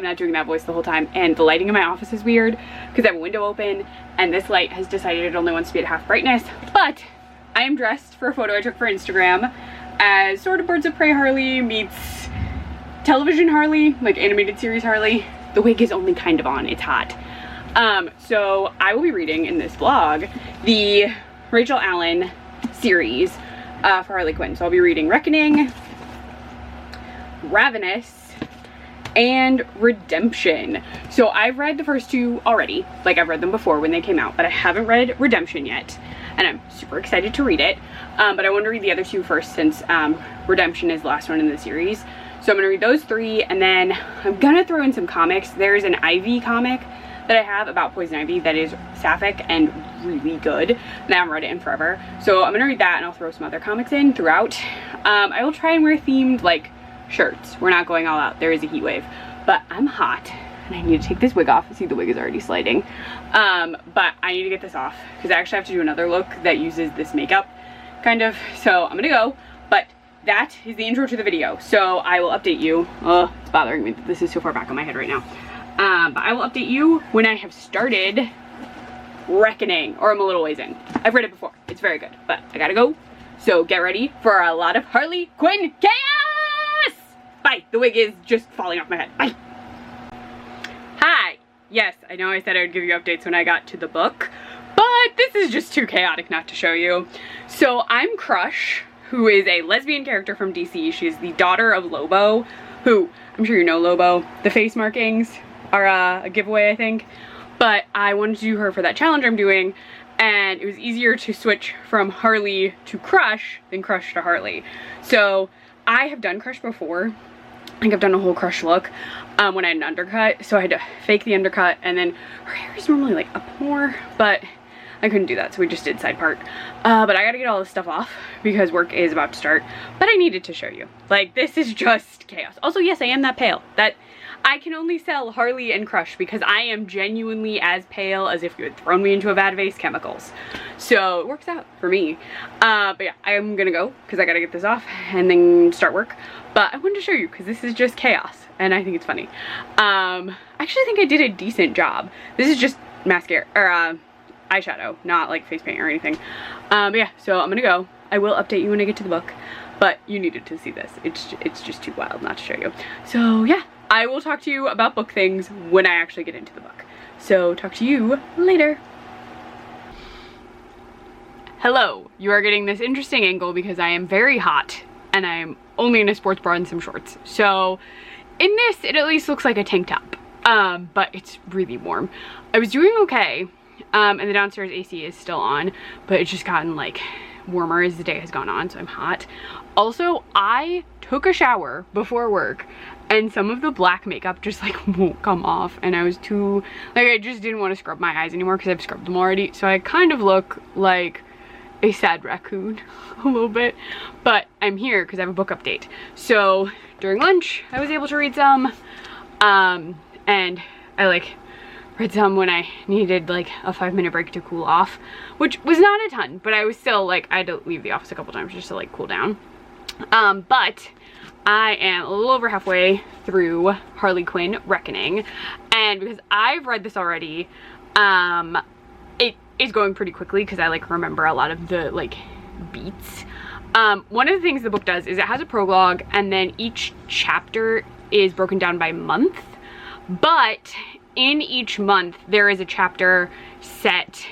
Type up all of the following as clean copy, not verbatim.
I'm not doing that voice the whole time. And the lighting in my office is weird because I have a window open and this light has decided it only wants to be at half brightness. But I am dressed for a photo I took for Instagram as sort of Birds of Prey Harley meets television Harley, like animated series Harley. The wig is only kind of on, it's hot. So I will be reading in this vlog the Rachael Allen series for Harley Quinn. So I'll be reading Reckoning, Ravenous, and Redemption. So I've read the first two already, like I've read them before when they came out, but I haven't read Redemption yet, and I'm super excited to read it. But I want to read the other two first since Redemption is the last one in the series. So I'm gonna read those three, and then I'm gonna throw in some comics. There's an Ivy comic that I have about Poison Ivy that is sapphic and really good, and I haven't read it in forever. So I'm gonna read that, and I'll throw some other comics in throughout. I will try and wear themed like shirts. We're not going all out, there is a heat wave, but I'm hot and I need to take this wig off. See, the wig is already sliding. But I need to get this off because I actually have to do another look that uses this makeup kind of. So I'm gonna go, but that is the intro to the video. So I will update you. It's bothering me that this is so far back on my head right now. But I will update you when I have started Reckoning, or I'm a little ways in. I've read it before, it's very good, but I gotta go. So get ready for a lot of Harley Quinn chaos! Bye, the wig is just falling off my head, bye. Hi, yes, I know I said I would give you updates when I got to the book, but this is just too chaotic not to show you. So I'm Crush, who is a lesbian character from DC. She is the daughter of Lobo, who, I'm sure you know Lobo. The face markings are a giveaway, I think. But I wanted to do her for that challenge I'm doing, and it was easier to switch from Harley to Crush than Crush to Harley. So I have done Crush before. I think I've done a whole Crush look when I had an undercut. So I had to fake the undercut, and then her hair is normally like up more, but I couldn't do that, so we just did side part. But I gotta get all this stuff off because work is about to start. But I needed to show you. Like, this is just chaos. Also, yes, I am that pale. That I can only sell Harley and Crush because I am genuinely as pale as if you had thrown me into a vat of Ace chemicals. So it works out for me. But yeah, I am gonna go because I gotta get this off and then start work. But I wanted to show you because this is just chaos and I think it's funny. I actually think I did a decent job. This is just mascara, or eyeshadow, not like face paint or anything. But yeah, so I'm gonna go. I will update you when I get to the book, but you needed to see this. It's just too wild not to show you. So yeah, I will talk to you about book things when I actually get into the book. So talk to you later. Hello, you are getting this interesting angle because I am very hot and I'm only in a sports bra and some shorts. So in this, it at least looks like a tank top, but it's really warm. I was doing okay. And the downstairs AC is still on, but it's just gotten like warmer as the day has gone on, so I'm hot. Also, I took a shower before work and some of the black makeup just like won't come off, and I was too, like, I just didn't want to scrub my eyes anymore because I've scrubbed them already, so I kind of look like a sad raccoon a little bit. But I'm here because I have a book update. So during lunch I was able to read some, and I like read some when I needed like a 5-minute break to cool off, which was not a ton, but I was still like, I had to leave the office a couple times just to like cool down. But I am a little over halfway through Harley Quinn Reckoning, and because I've read this already, it is going pretty quickly because I like remember a lot of the like beats. One of the things the book does is it has a prologue, and then each chapter is broken down by month, but in each month there is a chapter set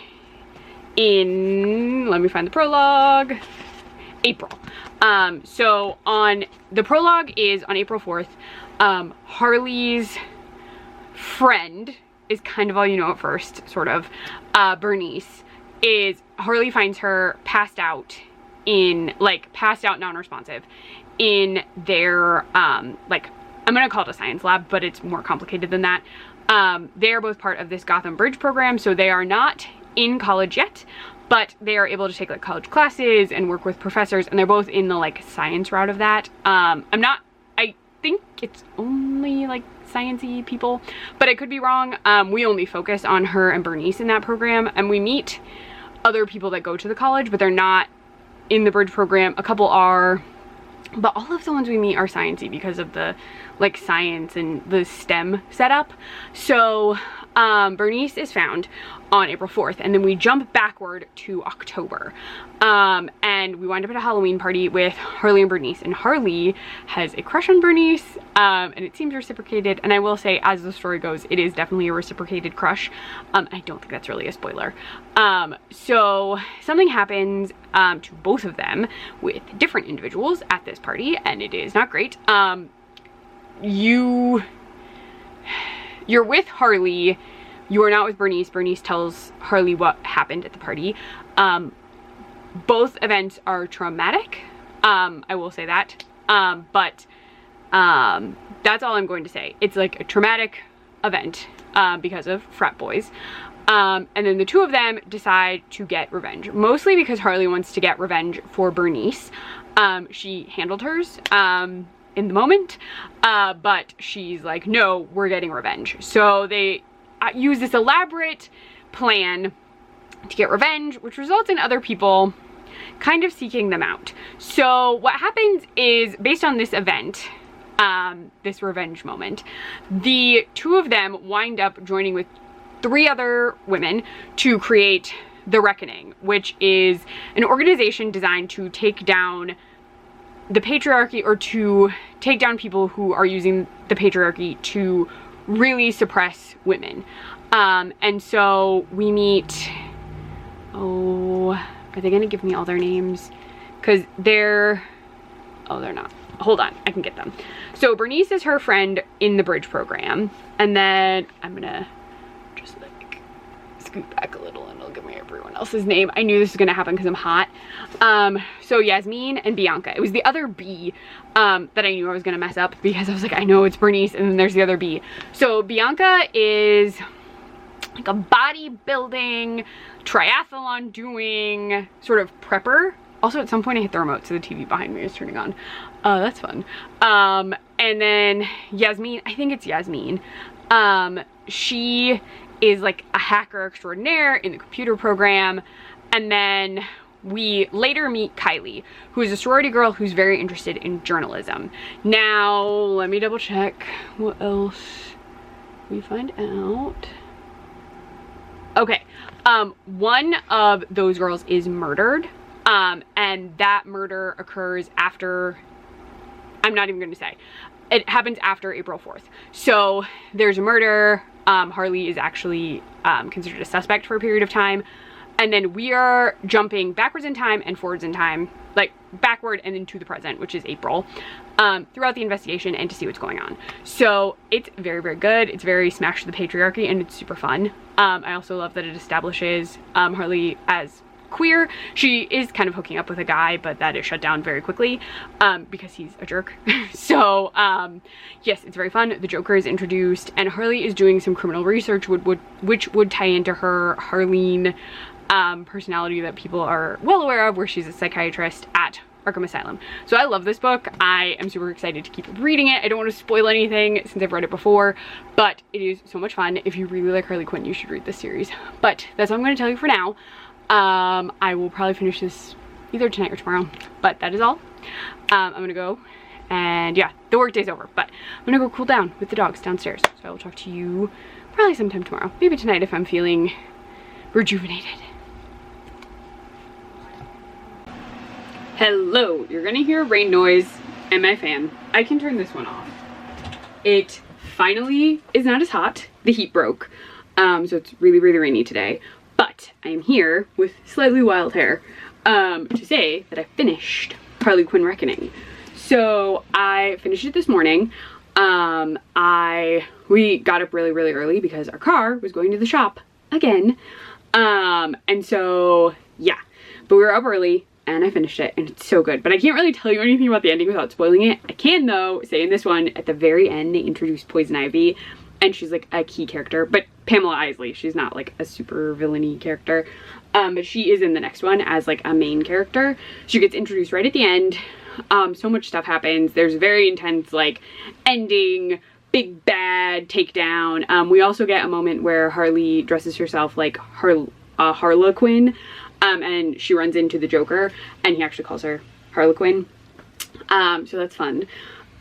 in, let me find the prologue, April. So on the prologue is on April 4th. Harley's friend is kind of all you know at first, sort of. Bernice is, Harley finds her passed out in, like, passed out non-responsive in their, like, I'm gonna call it a science lab, but it's more complicated than that. They are both part of this Gotham Bridge program, so they are not in college yet, but they are able to take like college classes and work with professors, and they're both in the like science route of that. I think it's only like sciencey people, but I could be wrong. We only focus on her and Bernice in that program, and we meet other people that go to the college, but they're not in the Bridge program. A couple are, but all of the ones we meet are sciencey because of the like science and the STEM setup. So Bernice is found on April 4th, and then we jump backward to October, and we wind up at a Halloween party with Harley and Bernice, and Harley has a crush on Bernice, and it seems reciprocated. And I will say, as the story goes, it is definitely a reciprocated crush. I don't think that's really a spoiler. So something happens to both of them with different individuals at this party, and it is not great. You're with Harley, you are not with Bernice. Bernice tells Harley what happened at the party. Both events are traumatic, I will say that, but that's all I'm going to say. It's like a traumatic event because of frat boys. And then the two of them decide to get revenge, mostly because Harley wants to get revenge for Bernice. She handled hers in the moment, but she's like, no, we're getting revenge. So they use this elaborate plan to get revenge, which results in other people kind of seeking them out. So what happens is, based on this event, this revenge moment, the two of them wind up joining with 3 other women to create The Reckoning, which is an organization designed to take down the patriarchy, or to take down people who are using the patriarchy to really suppress women. And so we meet, oh, are they gonna give me all their names? Because they're not. Hold on, I can get them. So Bernice is her friend in the bridge program, and then I'm gonna just like scoot back a little and it'll give me everyone else's name. I knew this was gonna happen because I'm hot. So Yasmin and Bianca. It was the other B that I knew I was gonna mess up, because I was like, I know it's Bernice, and then there's the other B. So Bianca is like a bodybuilding, triathlon doing sort of prepper. Also, at some point I hit the remote, so the TV behind me is turning on. That's fun. And then Yasmin, I think it's Yasmin. She is like a hacker extraordinaire in the computer program. And then we later meet Kylie, who is a sorority girl who's very interested in journalism. Now, let me double check what else we find out. Okay, one of those girls is murdered, and that murder occurs after, I'm not even going to say, it happens after April 4th. So there's a murder. Harley is actually considered a suspect for a period of time. And then we are jumping backwards in time and forwards in time, like backward and then to the present, which is April, throughout the investigation and to see what's going on. So it's very, very good. It's very Smash the Patriarchy, and it's super fun. I also love that it establishes Harley as queer. She is kind of hooking up with a guy, but that is shut down very quickly because he's a jerk. So yes, it's very fun. The Joker is introduced, and Harley is doing some criminal research which would tie into her Harleen personality that people are well aware of, where she's a psychiatrist at Arkham Asylum. So I love this book. I am super excited to keep reading it. I don't want to spoil anything since I've read it before, but it is so much fun. If you really like Harley Quinn, you should read this series. But that's all I'm going to tell you for now. I will probably finish this either tonight or tomorrow, but that is all. I'm gonna go, and yeah, the work day's over, but I'm gonna go cool down with the dogs downstairs. So I will talk to you probably sometime tomorrow, maybe tonight if I'm feeling rejuvenated. Hello, you're gonna hear rain noise and my fan. I can turn this one off. It finally is not as hot. The heat broke, so it's really, really rainy today. But I am here with slightly wild hair to say that I finished Harley Quinn Reckoning. So I finished it this morning. We got up really, really early because our car was going to the shop again. And so yeah, but we were up early and I finished it, and it's so good. But I can't really tell you anything about the ending without spoiling it. I can though say in this one, at the very end, they introduced Poison Ivy, and she's like a key character, but Pamela Isley, she's not like a super villainy character, but she is in the next one as like a main character. She gets introduced right at the end. So much stuff happens. There's a very intense like ending, big bad takedown. We also get a moment where Harley dresses herself like Harley Quinn, and she runs into the Joker, and he actually calls her Harley Quinn. So that's fun.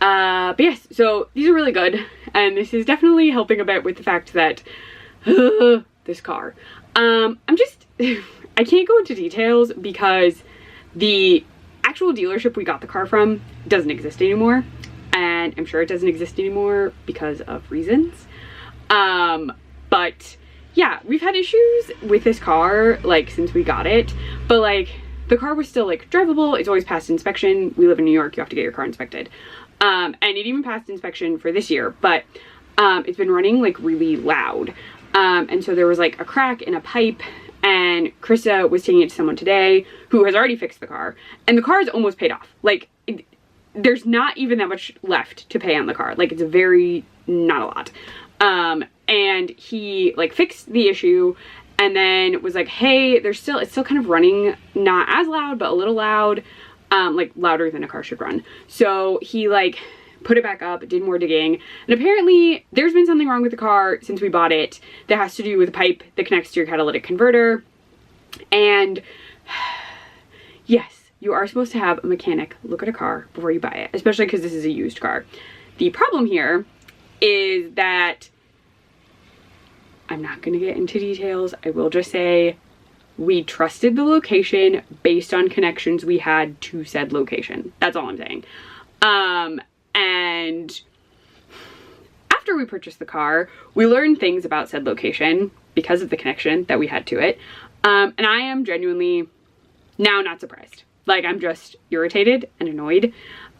But yes, so these are really good, and this is definitely helping a bit with the fact that this car. I can't go into details because the actual dealership we got the car from doesn't exist anymore, and I'm sure it doesn't exist anymore because of reasons. But yeah, we've had issues with this car like since we got it, but like the car was still like drivable. It's always passed inspection. We live in New York, you have to get your car inspected. And it even passed inspection for this year, but it's been running like really loud. And so there was like a crack in a pipe, and Krista was taking it to someone today who has already fixed the car, and the car is almost paid off. Like there's not even that much left to pay on the car. Like it's not a lot. And he like fixed the issue and then was like, hey, it's still kind of running, not as loud, but a little loud, like louder than a car should run. So he like put it back up, did more digging, and apparently there's been something wrong with the car since we bought it that has to do with the pipe that connects to your catalytic converter. And yes, you are supposed to have a mechanic look at a car before you buy it, especially because this is a used car. The problem here is that I'm not going to get into details. I will just say we trusted the location based on connections we had to said location. That's all I'm saying. And after we purchased the car, we learned things about said location because of the connection that we had to it. And I am genuinely now not surprised. Like I'm just irritated and annoyed.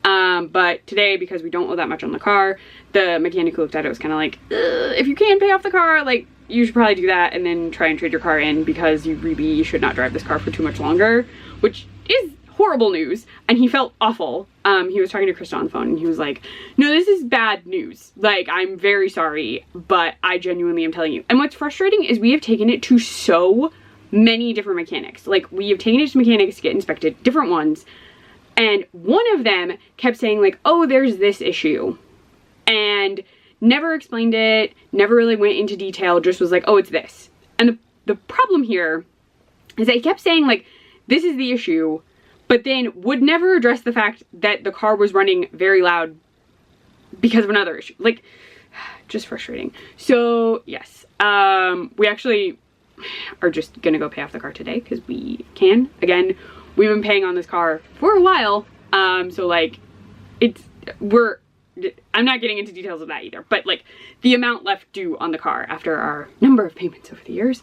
But today, because we don't owe that much on the car, the mechanic who looked at it was kind of like, if you can't pay off the car, like you should probably do that and then try and trade your car in, because you really should not drive this car for too much longer, which is horrible news. And he felt awful. He was talking to Krista on the phone and he was like, no, this is bad news. Like, I'm very sorry, but I genuinely am telling you. And what's frustrating is we have taken it to so many different mechanics. Like we have taken it to mechanics to get inspected, different ones. And one of them kept saying like, oh, there's this issue, and never explained it, never really went into detail, just was like, oh, it's this. And the problem here is that he kept saying like, this is the issue, but then would never address the fact that the car was running very loud because of another issue. Like, just frustrating. So yes, we actually are just gonna go pay off the car today because we can. Again, we've been paying on this car for a while, so like I'm not getting into details of that either, but like the amount left due on the car after our number of payments over the years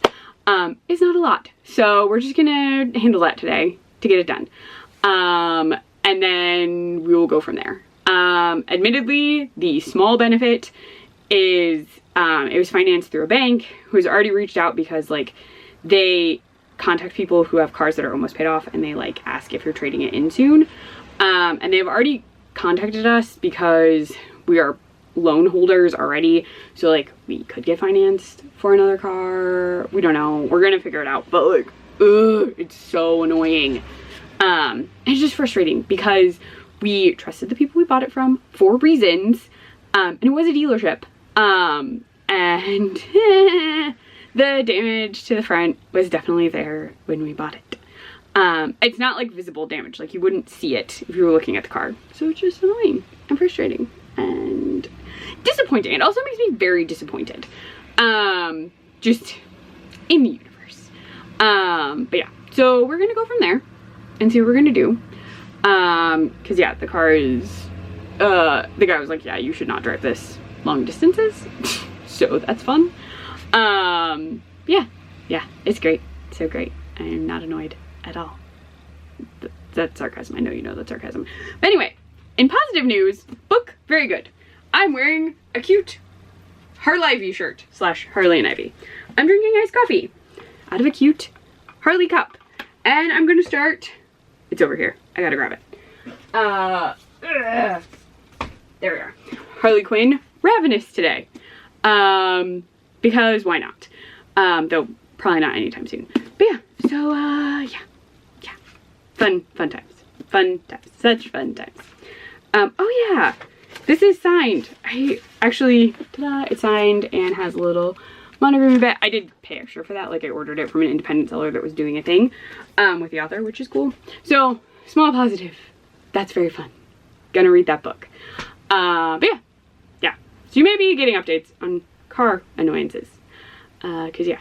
is not a lot. So we're just gonna handle that today to get it done, and then we will go from there. Admittedly, the small benefit is it was financed through a bank who's already reached out because like they contact people who have cars that are almost paid off and they like ask if you're trading it in soon. And they've already contacted us because we are loan holders already. So like we could get financed for another car. We don't know. We're gonna figure it out. But like, it's so annoying. It's just frustrating because we trusted the people we bought it from for reasons. And it was a dealership. And the damage to the front was definitely there when we bought it. It's not like visible damage, like you wouldn't see it if you were looking at the car. So it's just annoying and frustrating and disappointing. It also makes me very disappointed. Just in the universe. But yeah, so we're gonna go from there and see what we're gonna do. Cause yeah, the car is, the guy was like, yeah, you should not drive this long distances. So that's fun. Yeah, it's great. So great. I am not annoyed at all. That's sarcasm. I know you know that's sarcasm. But anyway, in positive news, book, very good. I'm wearing a cute Harlivy shirt / Harley and Ivy. I'm drinking iced coffee out of a cute Harley cup. And I'm gonna start, it's over here. I gotta grab it. There we are. Harley Quinn, Ravenous today. Because why not? Though probably not anytime soon. But yeah, so yeah. Fun times. Such fun times. Oh yeah, this is signed. I actually, ta-da, it's signed and has a little monogram bit. I did pay extra for that, like I ordered it from an independent seller that was doing a thing with the author, which is cool. So, small positive. That's very fun. gonna read that book. But yeah. So you may be getting updates on car annoyances. Cause yeah,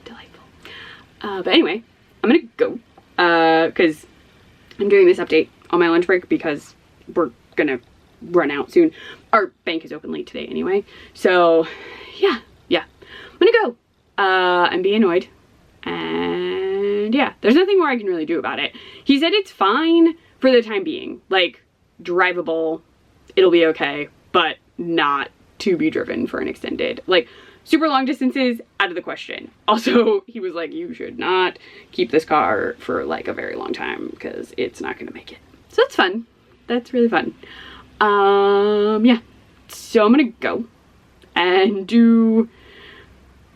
delightful. But anyway, I'm gonna go, cause I'm doing this update on my lunch break because we're gonna run out soon. Our bank is open late today anyway. So yeah, I'm gonna go, and be annoyed. And yeah, there's nothing more I can really do about it. He said it's fine for the time being, like drivable, it'll be okay, but not to be driven for an extended, like super long distances, out of the question. Also, he was like, you should not keep this car for like a very long time because it's not gonna make it. So that's fun. That's really fun. Yeah, so I'm gonna go and do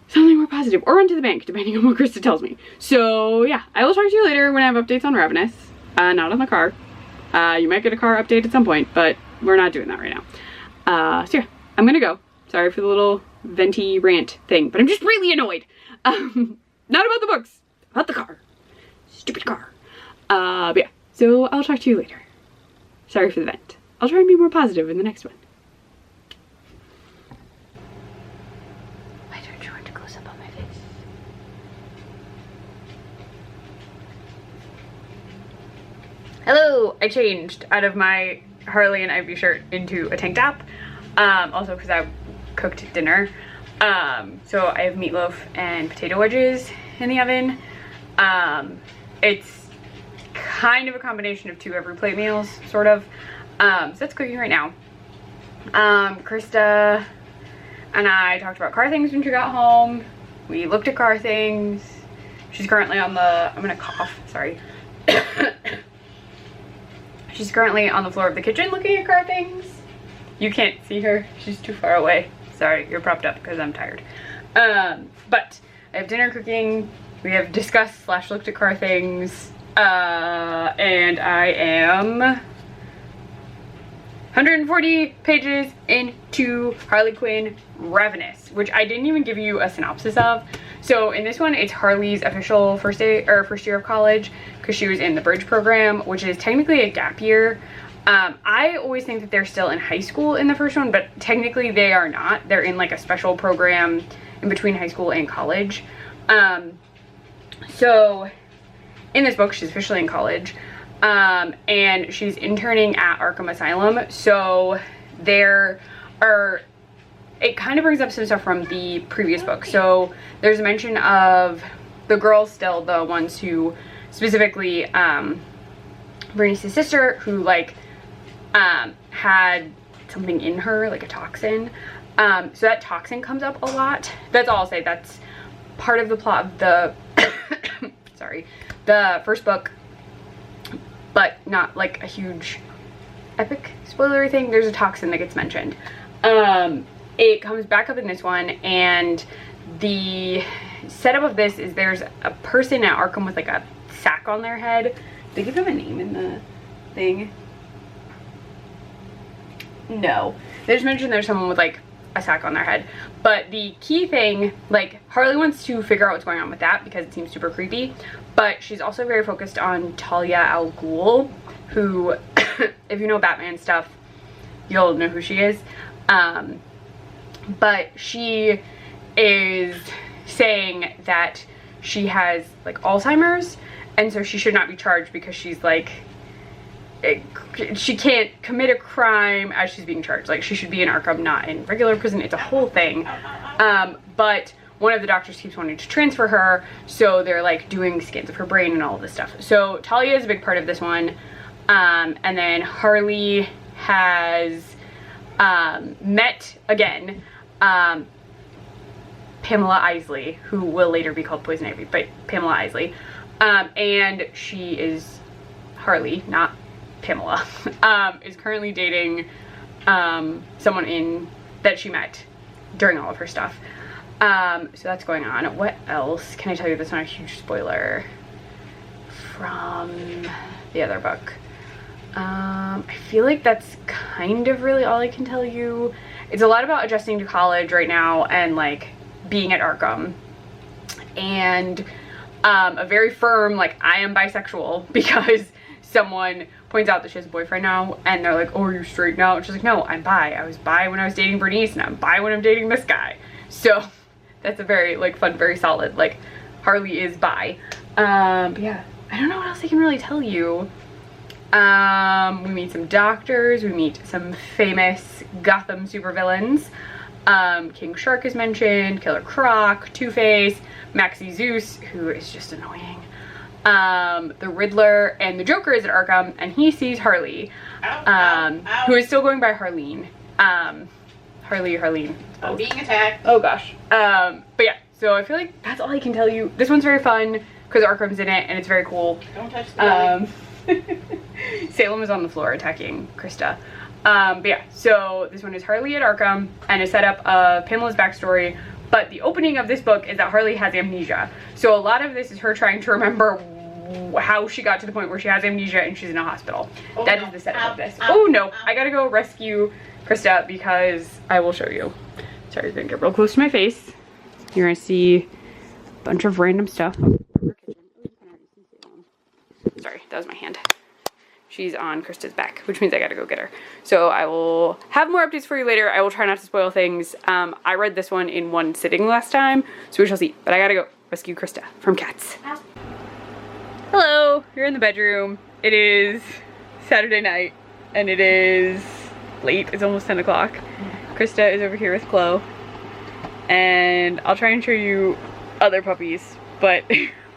something more positive or run to the bank, depending on what Krista tells me. So yeah, I will talk to you later when I have updates on Ravenous, not on the car. You might get a car update at some point, but we're not doing that right now. So yeah, I'm gonna go. Sorry for the little venti rant thing, but I'm just really annoyed. Not about the books, about the car. Stupid car. But yeah, so I'll talk to you later. Sorry for the vent. I'll try and be more positive in the next one. Why don't you want to close up on my face? Hello! I changed out of my Harley and Ivy shirt into a tank top. Also because I cooked dinner. So I have meatloaf and potato wedges in the oven. It's kind of a combination of 2 every plate meals, sort of. So that's cooking right now. Krista and I talked about car things when she got home. We looked at car things. She's currently on the, I'm gonna cough, sorry. She's currently on the floor of the kitchen looking at car things. You can't see her, she's too far away. Sorry, you're propped up because I'm tired. But I have dinner cooking. We have discussed / looked at car things. And I am 140 pages into Harley Quinn Ravenous, which I didn't even give you a synopsis of. So in this one, it's Harley's official first year of college because she was in the bridge program, which is technically a gap year. I always think that they're still in high school in the first one, but technically they are not. They're in like a special program in between high school and college. So in this book, she's officially in college, and she's interning at Arkham Asylum. So there are, it kind of brings up some stuff from the previous book. So there's a mention of the girls, still the ones who, specifically Bernice's sister, who like had something in her, like a toxin. So that toxin comes up a lot. That's all I'll say. That's part of the plot of the sorry, the first book, but not like a huge epic spoilery thing. There's a toxin that gets mentioned. It comes back up in this one, and the setup of this is there's a person at Arkham with like a sack on their head. They give them a name in the thing. No, they just mentioned there's someone with like a sack on their head. But the key thing, like, Harley wants to figure out what's going on with that because it seems super creepy, but she's also very focused on Talia al Ghul, who if you know Batman stuff, you'll know who she is. But she is saying that she has like Alzheimer's, and so she should not be charged because she's like, she can't commit a crime as she's being charged. Like, she should be in Arkham, not in regular prison. It's a whole thing. But one of the doctors keeps wanting to transfer her, so they're like doing scans of her brain and all of this stuff. So Talia is a big part of this one. And then Harley has met again Pamela Isley, who will later be called Poison Ivy, but Pamela Isley. And she is Harley, not Pamela, is currently dating someone that she met during all of her stuff. So that's going on. What else can I tell you that's not a huge spoiler from the other book? I feel like that's kind of really all I can tell you. It's a lot about adjusting to college right now and like being at Arkham, and a very firm like I am bisexual because someone points out that she has a boyfriend now, and they're like, oh, are you straight now? And she's like, no, I'm bi. I was bi when I was dating Bernice, and I'm bi when I'm dating this guy. So that's a very like fun, very solid, like Harley is bi. But yeah, I don't know what else I can really tell you. We meet some doctors, we meet some famous Gotham supervillains. King Shark is mentioned, Killer Croc, Two-Face, Maxie Zeus, who is just annoying. The Riddler, and the Joker is at Arkham, and he sees Harley, who is still going by Harleen. Harleen. I'm being attacked. Oh gosh. But yeah, so I feel like that's all I can tell you. This one's very fun because Arkham's in it, and it's very cool. Don't touch the belly. Salem is on the floor attacking Krista. But yeah, so this one is Harley at Arkham, and a setup of Pamela's backstory. But the opening of this book is that Harley has amnesia. So a lot of this is her trying to remember how she got to the point where she has amnesia and she's in a hospital. Oh, that no. is the setup of this. Ow, Oh no, ow. I gotta go rescue Krista because I will show you. Sorry, I'm gonna get real close to my face. You're gonna see a bunch of random stuff. Sorry, that was my hand. She's on Krista's back, which means I gotta go get her. So I will have more updates for you later. I will try not to spoil things. I read this one in one sitting last time, so we shall see. But I gotta go rescue Krista from cats. Ow. Hello, you're in the bedroom. It is Saturday night, and it is late. It's almost 10 o'clock. Krista is over here with Chloe, and I'll try and show you other puppies, but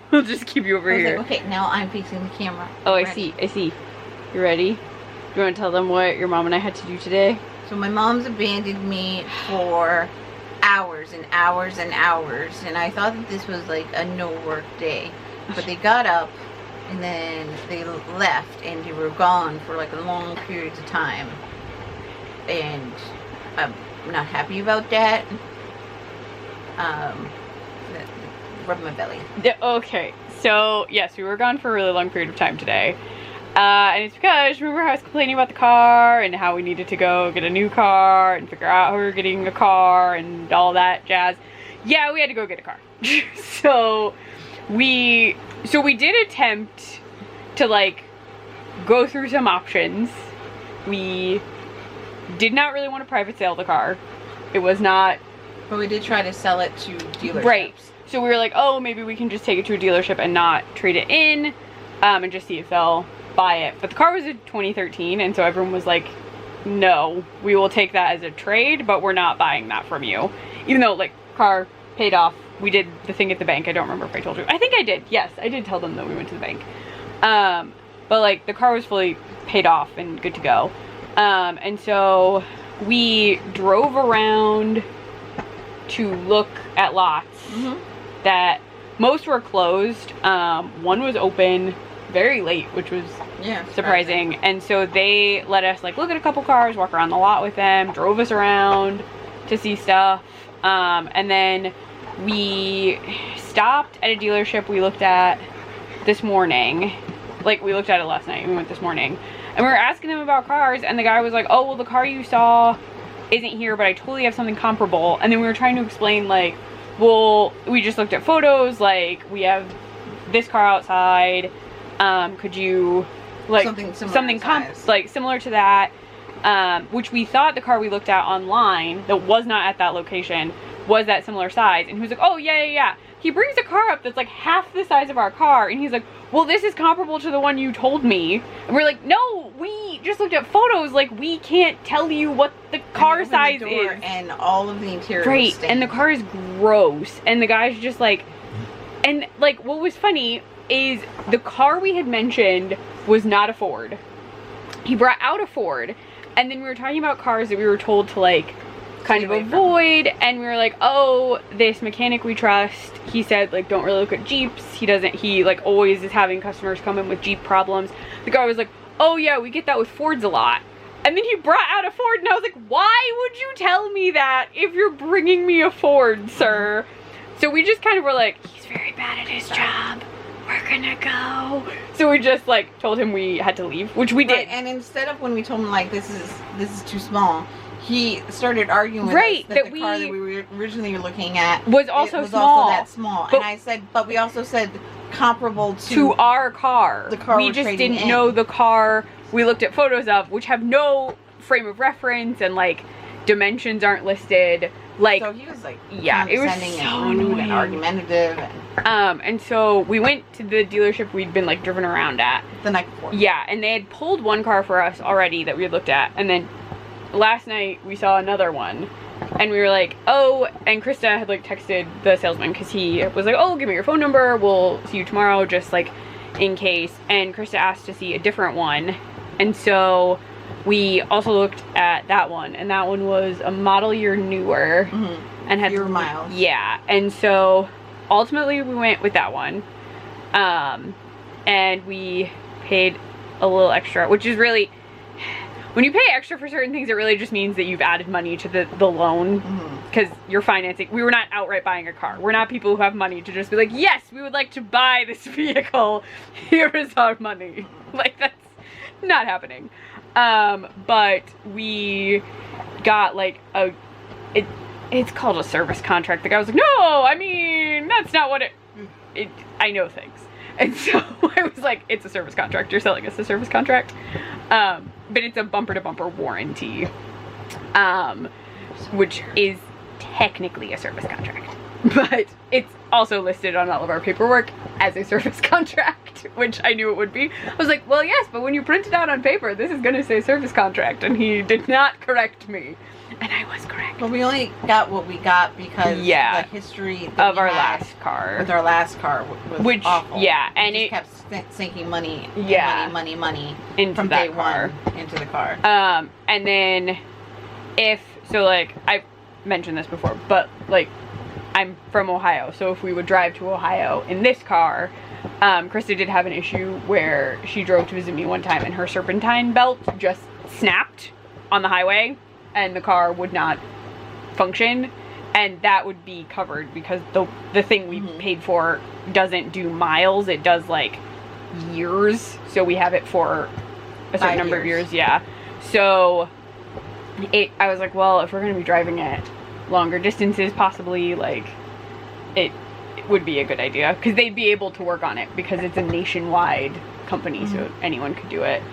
we'll just keep you over here. Like, okay, now I'm facing the camera. Oh, I Ready. see. You ready? You want to tell them what your mom and I had to do today? So my mom's abandoned me for hours and hours and hours, and I thought that this was like a no work day, but they got up and then they left and they were gone for like a long periods of time, and I'm not happy about that. Rub my belly. Okay, so yes, we were gone for a really long period of time today. And it's because, remember how I was complaining about the car and how we needed to go get a new car and figure out how we were getting a car and all that jazz? Yeah, we had to go get a car. So we did attempt to like go through some options. We did not really want to private sale the car. It was not. But we did try to sell it to dealerships. Right. So we were like, oh, maybe we can just take it to a dealership and not trade it in, and just see if they'll buy it. But the car was a 2013, and so everyone was like, no, we will take that as a trade, but we're not buying that from you. Even though, like, car paid off. We did the thing at the bank. I don't remember if I told you. I think I did. Yes, I did tell them that we went to the bank. But like, the car was fully paid off and good to go. And so we drove around to look at lots that most were closed. One was open very late, which was surprising. And so they let us like look at a couple cars, walk around the lot with them, drove us around to see stuff. And then we stopped at a dealership we looked at this morning. Like, we looked at it last night and we went this morning. And we were asking them about cars, and the guy was like, oh, well, the car you saw isn't here, but I totally have something comparable. And then we were trying to explain, like, well, we just looked at photos, like, we have this car outside. Could you, like, something similar to that, which we thought the car we looked at online that was not at that location was that similar size. And he was like, oh, yeah. He brings a car up that's like half the size of our car, and he's like, well, this is comparable to the one you told me. And we're like, no, we just looked at photos, like, we can't tell you what the car size is. And all of the interior right, stains. and the car is gross, and the guy's just like, and like, what was funny is the car we had mentioned was not a Ford. He brought out a Ford, and then we were talking about cars that we were told to like kind of avoid, and we were like, oh, this mechanic we trust, he said like don't really look at Jeeps. He like always is having customers come in with Jeep problems. The guy was like, oh yeah, we get that with Fords a lot. And then he brought out a Ford, and I was like, why would you tell me that if you're bringing me a Ford, sir? So we just kind of were like, he's very bad at his job, we're gonna go. So we just like told him we had to leave, which we did. And instead of when we told him like this is too small, he started arguing with us that the car that we were originally looking at was also also that small. And I said, but we also said comparable to our car. The car we just didn't know the car we looked at photos of, which have no frame of reference and like dimensions aren't listed. Like, so he was like, yeah, it was condescending so and rude annoying. and argumentative. And so we went to the dealership we'd been like driven around at The night before. Yeah, and they had pulled one car for us already that we had looked at, and then last night we saw another one, and we were like, oh, and Krista had like texted the salesman because he was like, oh, give me your phone number, we'll see you tomorrow, just like in case. And Krista asked to see a different one, and so we also looked at that one, and that one was a model year newer and had fewer miles. Yeah, and so ultimately we went with that one, and we paid a little extra, which is really, when you pay extra for certain things, it really just means that you've added money to the loan, because you're financing. We were not outright buying a car. We're not people who have money to just be like, yes, we would like to buy this vehicle, here is our money. Like, that's not happening. But we got like it's called a service contract. The guy was like, no, I mean, that's not what I know things. And so I was like, it's a service contract. You're selling us a service contract. But it's a bumper to bumper warranty, which is technically a service contract, but it's also listed on all of our paperwork as a service contract, which I knew it would be. I was like, well, yes, but when you print it out on paper, this is going to say service contract. And he did not correct me. And I was correct. But we only got what we got because the history that of our last car. With our last car was awful. Yeah, and it kept sinking money, money into from that day car. one into the car. And then like I've mentioned this before, but like I'm from Ohio, so if we would drive to Ohio in this car, Krista did have an issue where she drove to visit me one time and her serpentine belt just snapped on the highway and the car would not function, and that would be covered because the thing we paid for doesn't do miles, it does like years, so we have it for a certain number of years. Yeah, so I was like, well, if we're gonna be driving it longer distances, possibly, like it would be a good idea because they'd be able to work on it because it's a nationwide company, so anyone could do it.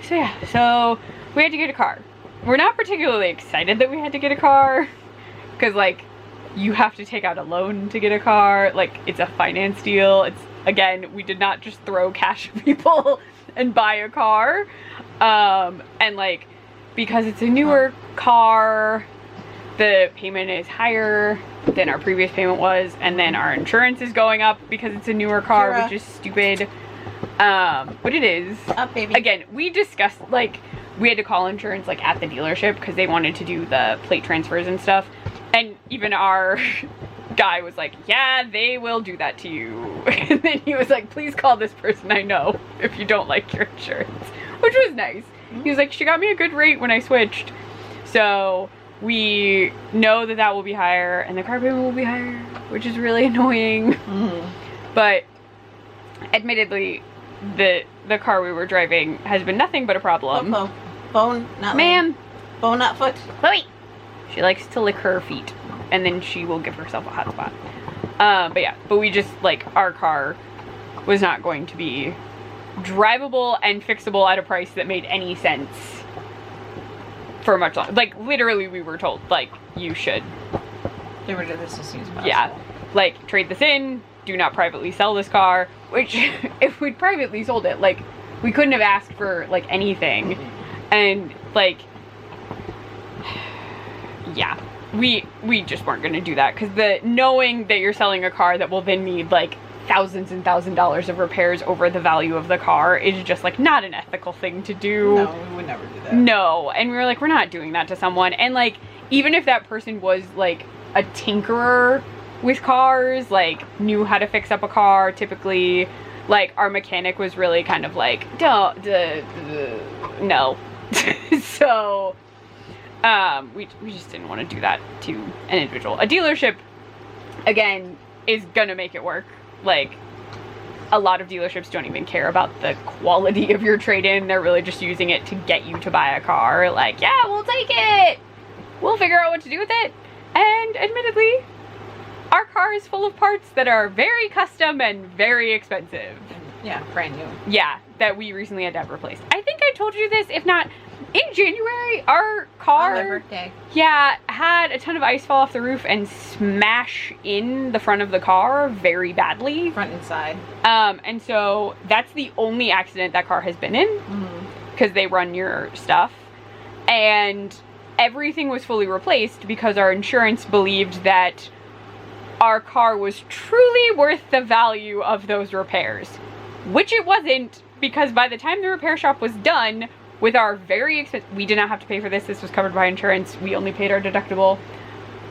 So we had to get a car. We're not particularly excited that we had to get a car because like you have to take out a loan to get a car, like it's a finance deal. It's, again, we did not just throw cash at people and buy a car, and like because it's a newer car, the payment is higher than our previous payment was, and then our insurance is going up because it's a newer car, which is stupid. But it is. Up, baby. Again, we discussed, like, we had to call insurance, like, at the dealership because they wanted to do the plate transfers and stuff. And even our guy was like, yeah, they will do that to you. And then he was like, please call this person I know if you don't like your insurance, which was nice. He was like, she got me a good rate when I switched. So we know that will be higher and the car payment will be higher, which is really annoying. But admittedly, the car we were driving has been nothing but a problem. Bone, not Ma'am. Bone, not foot. Chloe. She likes to lick her feet, and then she will give herself a hot spot. But yeah, but we just, like, our car was not going to be drivable and fixable at a price that made any sense for much longer. Like, literally, we were told, like, you should get rid of this as soon as possible. Yeah, like, trade this in, do not privately sell this car, which, if we'd privately sold it, like, we couldn't have asked for, like, anything. And, like, yeah, we just weren't going to do that, because knowing that you're selling a car that will then need, like, thousands and $1,000s of repairs over the value of the car is just, like, not an ethical thing to do. No, we would never do that. No, and we were like, we're not doing that to someone. And, like, even if that person was, like, a tinkerer with cars, like, knew how to fix up a car, typically, like, our mechanic was really kind of like, no. So, we just didn't want to do that to an individual. A dealership, again, is gonna make it work. Like, a lot of dealerships don't even care about the quality of your trade-in. They're really just using it to get you to buy a car. Like, yeah, we'll take it. We'll figure out what to do with it. And admittedly, our car is full of parts that are very custom and very expensive. Yeah, brand new. Yeah, that we recently had to have replaced. I think I told you this, if not, in January, our car, on my birthday. Yeah, had a ton of ice fall off the roof and smash in the front of the car very badly. Front and side. And so that's the only accident that car has been in, because they run your stuff. And everything was fully replaced because our insurance believed that our car was truly worth the value of those repairs. Which it wasn't, because by the time the repair shop was done with our very expensive, we did not have to pay for this, this was covered by insurance, we only paid our deductible,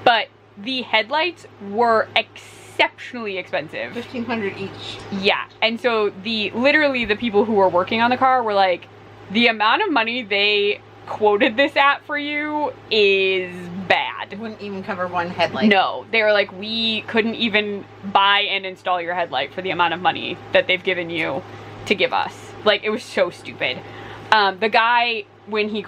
but the headlights were exceptionally expensive. $1,500 each. Yeah, and so literally the people who were working on the car were like, the amount of money they quoted this at for you is bad. It wouldn't even cover one headlight. No, they were like, we couldn't even buy and install your headlight for the amount of money that they've given you to give us. Like, it was so stupid. The guy, when he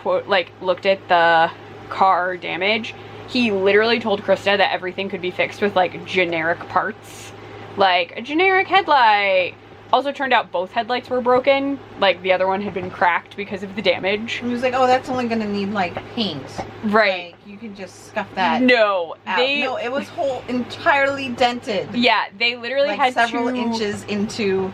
looked at the car damage, he literally told Krista that everything could be fixed with like generic parts, like a generic headlight. Also turned out both headlights were broken. Like, the other one had been cracked because of the damage. He was like, oh, that's only gonna need like paint. Right. Like, you can just scuff that. No, out. No, it was entirely dented. Yeah, they literally like had several inches into.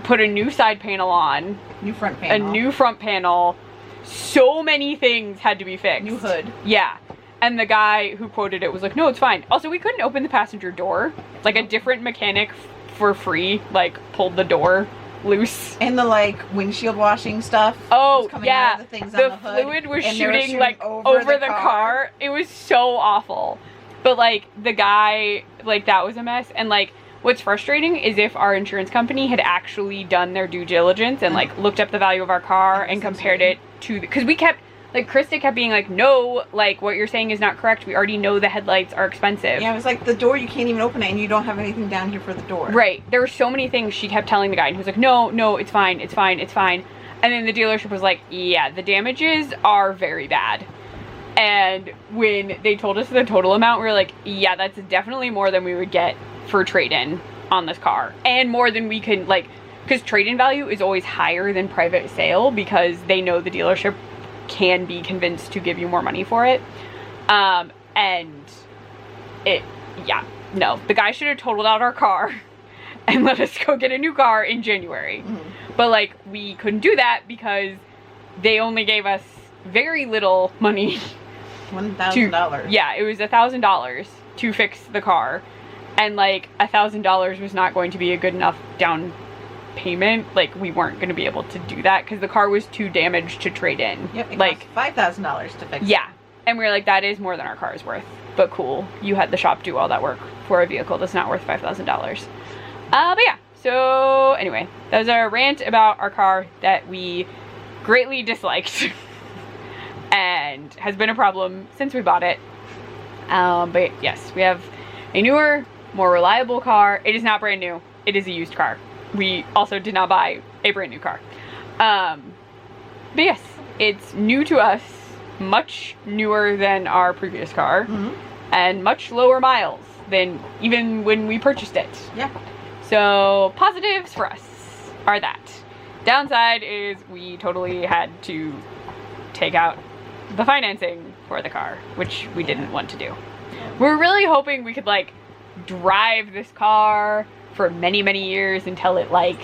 Put a new side panel on. New front panel. A new front panel. So many things had to be fixed. New hood. Yeah. And the guy who quoted it was like, no, it's fine. Also, we couldn't open the passenger door. Like, a different mechanic for free, like, pulled the door loose. And the, like, windshield washing stuff. Oh, was coming yeah. out of the things the on the hood, fluid was and shooting, like, over the car. It was so awful. But, like, the guy, like, that was a mess. And, like, what's frustrating is if our insurance company had actually done their due diligence and, like, looked up the value of our car and compared it to, because we kept, like, Krista kept being like, no, like, what you're saying is not correct. We already know the headlights are expensive. Yeah, it was like, the door, you can't even open it, and you don't have anything down here for the door. Right. There were so many things she kept telling the guy, and he was like, no, it's fine, it's fine, it's fine. And then the dealership was like, yeah, the damages are very bad. And when they told us the total amount, we were like, yeah, that's definitely more than we would get for trade-in on this car. And more than we can, like, because trade-in value is always higher than private sale because they know the dealership can be convinced to give you more money for it. And it, yeah, no, the guy should have totaled out our car and let us go get a new car in January. But, like, we couldn't do that because they only gave us very little money. $1,000. Yeah, it was $1,000 to fix the car. And, like, $1,000 was not going to be a good enough down payment. Like, we weren't going to be able to do that because the car was too damaged to trade in. Yep, it like cost $5,000 to fix. Yeah, and we were like, that is more than our car is worth. But cool, you had the shop do all that work for a vehicle that's not worth $5,000. But yeah, so anyway, that was our rant about our car that we greatly disliked and has been a problem since we bought it. But yes, we have a newer, more reliable car. It is not brand new. It is a used car. We also did not buy a brand new car. But yes, it's new to us, much newer than our previous car, and much lower miles than even when we purchased it. Yeah. So positives for us are that. Downside is we totally had to take out the financing for the car, which we didn't want to do. We're really hoping we could, like, drive this car for many, many years until it, like,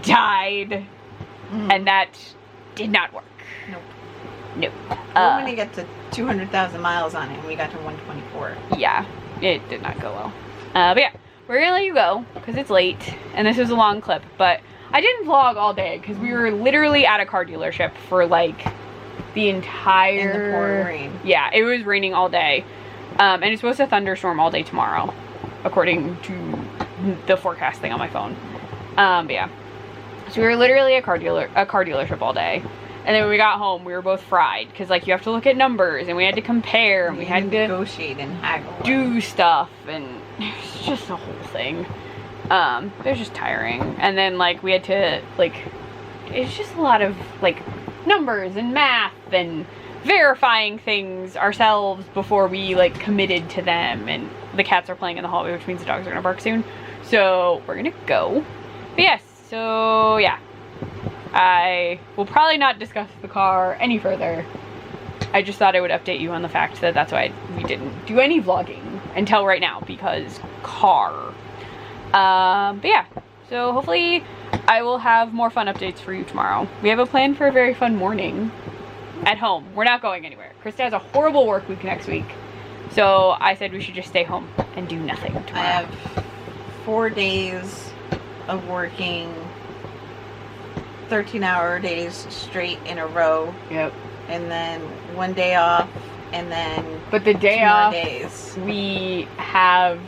died. And that did not work. Nope. Nope. We're gonna get to 200,000 miles on it, and we got to 124. Yeah, it did not go well. But yeah, we're gonna let you go because it's late, and this was a long clip, but I didn't vlog all day because we were literally at a car dealership for, like, the entire... In the pouring rain. Yeah, it was raining all day. And it's supposed to thunderstorm all day tomorrow, according to the forecast thing on my phone. But yeah. So we were literally at a car dealership all day. And then when we got home, we were both fried. Because, like, you have to look at numbers, and we had to compare, and we had to negotiate and haggle. Do stuff, and it's just a whole thing. It was just tiring. And then, like, we had to, like, it's just a lot of, like, numbers and math and verifying things ourselves before we, like, committed to them. And the cats are playing in the hallway, which means the dogs are gonna bark soon. So we're gonna go, But yes, so yeah. I will probably not discuss the car any further. I just thought I would update you on the fact that that's why we didn't do any vlogging until right now, because car. But yeah, so hopefully I will have more fun updates for you tomorrow. We have a plan for a very fun morning at home. We're not going anywhere. Krista has a horrible work week next week, so I said we should just stay home and do nothing tomorrow. I have 4 days of working 13-hour days straight in a row. Yep. And then 1 day off, and then but the day 2 more off, days. we have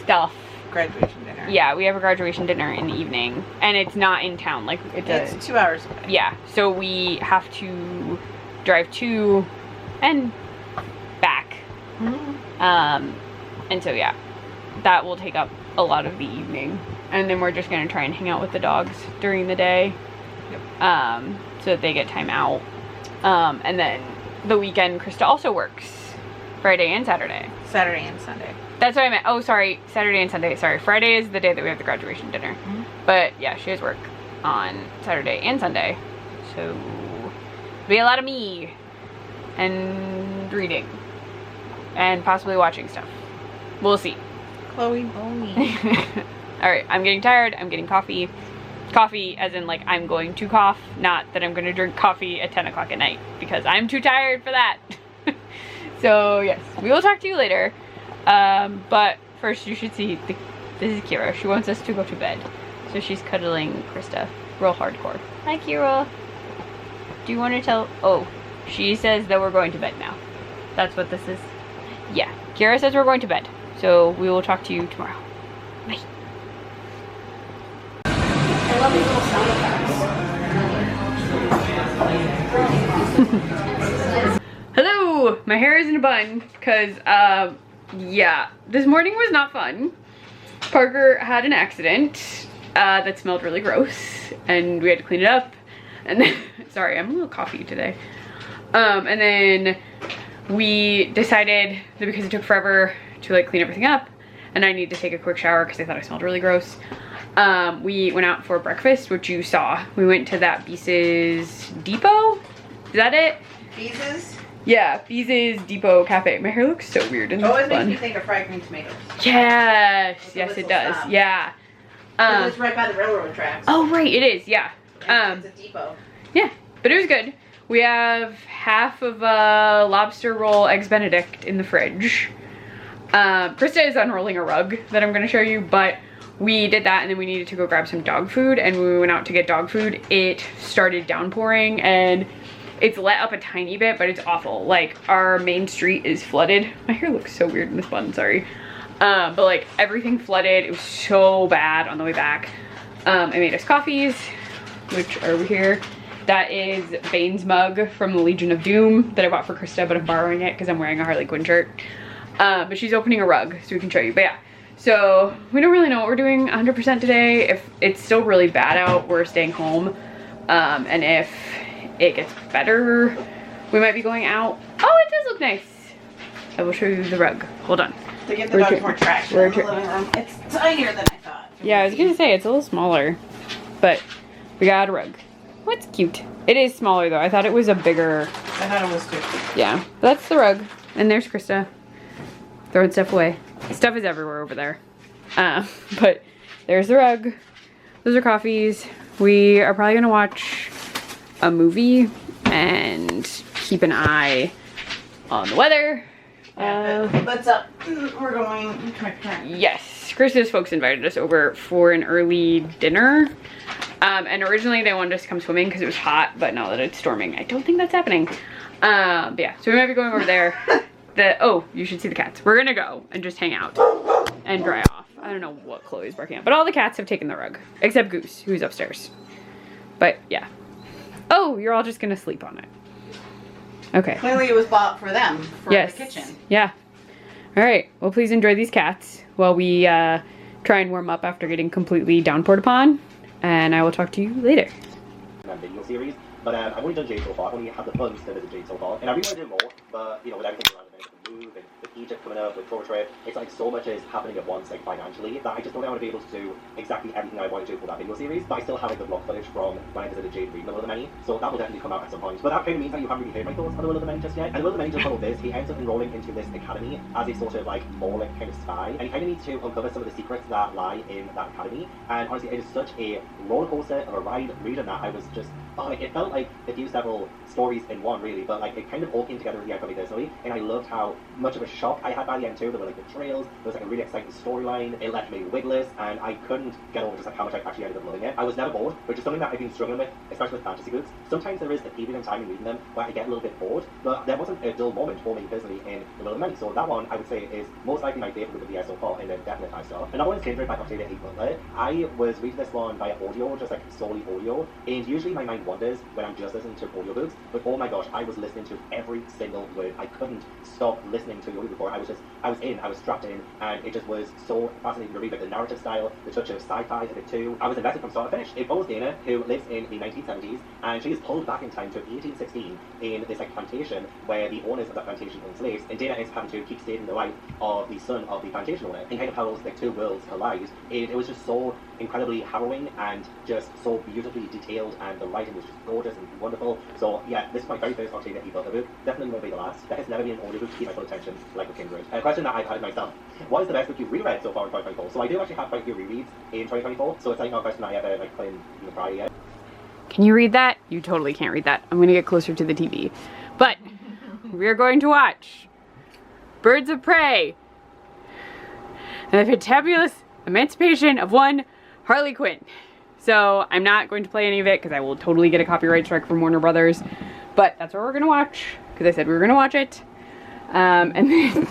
stuff. Graduation dinner. Yeah, we have a graduation dinner in the evening, and it's not in town. Like it's 2 hours away. Yeah, so we have to drive to and back. And so yeah, that will take up a lot of the evening, and then we're just gonna try and hang out with the dogs during the day. Yep. So that they get time out. And then the weekend, Krista also works Friday and Saturday. Saturday and Sunday. That's what I meant. Oh, sorry. Saturday and Sunday. Sorry. Friday is the day that we have the graduation dinner. But yeah, she has work on Saturday and Sunday. So it'll be a lot of me and reading and possibly watching stuff. We'll see. Chloe Boney. Alright, I'm getting tired. I'm getting coffee. Coffee as in like I'm going to cough, not that I'm going to drink coffee at 10 o'clock at night, because I'm too tired for that. So yes, we will talk to you later. But first you should see, this is Kira. She wants us to go to bed. So she's cuddling Krista real hardcore. Hi Kira. Do you want to tell, oh, she says that we're going to bed now. That's what this is. Yeah, Kira says we're going to bed. So we will talk to you tomorrow. Bye. I love these little sound effects. Hello! My hair is in a bun because, yeah, this morning was not fun. Parker had an accident that smelled really gross, and we had to clean it up. And then, sorry, I'm a little coffee today. And then we decided that because it took forever to like clean everything up, and I need to take a quick shower because I thought I smelled really gross. We went out for breakfast, which you saw. We went to that Beese's Depot. Is that it? Beese's? Yeah, Beese's Depot Cafe. My hair looks so weird in this always bun. makes me think of fried green tomatoes. Yes, yes it does. Stop. Yeah. It's right by the railroad tracks. Oh right, it is. Yeah. It's a depot. Yeah, but it was good. We have half of a lobster roll eggs Benedict in the fridge. Krista is unrolling a rug that I'm going to show you, but we did that and then we needed to go grab some dog food, and when we went out to get dog food, it started downpouring and it's let up a tiny bit, but it's awful. Like our main street is flooded. My hair looks so weird in this bun, sorry. But like everything flooded. It was so bad on the way back. I made us coffees, which are over here. That is Bane's mug from the Legion of Doom that I bought for Krista, but I'm borrowing it because I'm wearing a Harley Quinn shirt. But she's opening a rug so we can show you. But yeah, so we don't really know what we're doing 100% today. If it's still really bad out, we're staying home. And if it gets better, we might be going out. Oh, it does look nice. I will show you the rug. Hold on. To get the dogs more traction in the living room. It's tinier than I thought. Yeah, I was gonna say it's a little smaller, but we got a rug. What's cute? It is smaller though. I thought it was a bigger. I thought it was too. Yeah, that's the rug. And there's Krista throwing stuff away. Stuff is everywhere over there. But there's the rug. Those are coffees. We are probably gonna watch a movie and keep an eye on the weather. What's up? We're going. Yes, Krista's folks invited us over for an early dinner. And originally they wanted us to come swimming because it was hot, but now that it's storming, I don't think that's happening. But yeah, so we might be going over there. Oh, you should see the cats. We're gonna go and just hang out and dry off. I don't know what Chloe's barking at, but all the cats have taken the rug, except Goose, who's upstairs. But yeah. Oh, you're all just gonna sleep on it. Okay. Clearly it was bought for them, for the kitchen. Yeah. All right, well please enjoy these cats while we try and warm up after getting completely downpoured upon, and I will talk to you later. Video series, but I've only done Jade so far. I only have the funds to visit Jade so far, and I really want to do more, but you know, with everything around the move with Egypt coming up, with Troll Trip. It's like so much is happening at once, like financially, that I just don't know how to be able to do exactly everything I want to do for that video series. But I still have like the vlog footage from when I visited Jade Reed in the Will of the Many, so that will definitely come out at some point. But that kind of means that you haven't really heard my thoughts on the Will of the Many just yet. And the Will of the Many does follow this. He ends up enrolling into this academy as a sort of like more like kind of spy, and he kind of needs to uncover some of the secrets that lie in that academy. And honestly, it is such a roller coaster of a ride reading that. I was just, oh, like, it felt like a few several stories in one really, but like it kind of all came together really iconic personally, and I loved how much of a shock I had by the end too. There were like betrayals, there was like a really exciting storyline, it left me wigless, and I couldn't get over just like how much I actually ended up loving it. I was never bored, which is something that I've been struggling with, especially with fantasy books. Sometimes there is a period in time in reading them where I get a little bit bored, but there wasn't a dull moment for me personally in The Will of the Many, so that one I would say is most likely my favourite book of the year so far, and a definite 5-star. Another one is Kindred by Octavia A. Butler. I was reading this one via audio, just like solely audio, and usually my mind wanders when I'm just listening to audiobooks, but oh my gosh, I was listening to every single word. I couldn't stop listening to the audiobook before. I was strapped in, and it just was so fascinating to read, like the narrative style, the touch of sci-fi in it too. I was invested from start to finish. It follows Dana, who lives in the 1970s, and she is pulled back in time to 1816 in this like plantation where the owners of that plantation own slaves, and Dana is having to keep saving the life of the son of the plantation owner, and kind of how those like two worlds collide. It was just so incredibly harrowing and just so beautifully detailed, and the writing was just gorgeous and wonderful. So yeah, this is my very first Octavia E. Butler book. Definitely won't be the last. There has never been an audiobook to keep my full attention like with Kindred. A question that I've had myself: what is the best book you've reread so far in 2024? So I do actually have quite a few rereads in 2024. So it's like not a question I ever like claimed in the prior year. Can you read that? You totally can't read that. I'm gonna get closer to the TV. But we're going to watch Birds of Prey and the Fantabulous Emancipation of One Harley Quinn. So I'm not going to play any of it because I will totally get a copyright strike from Warner Brothers. But that's what we're gonna watch because I said we were gonna watch it. And then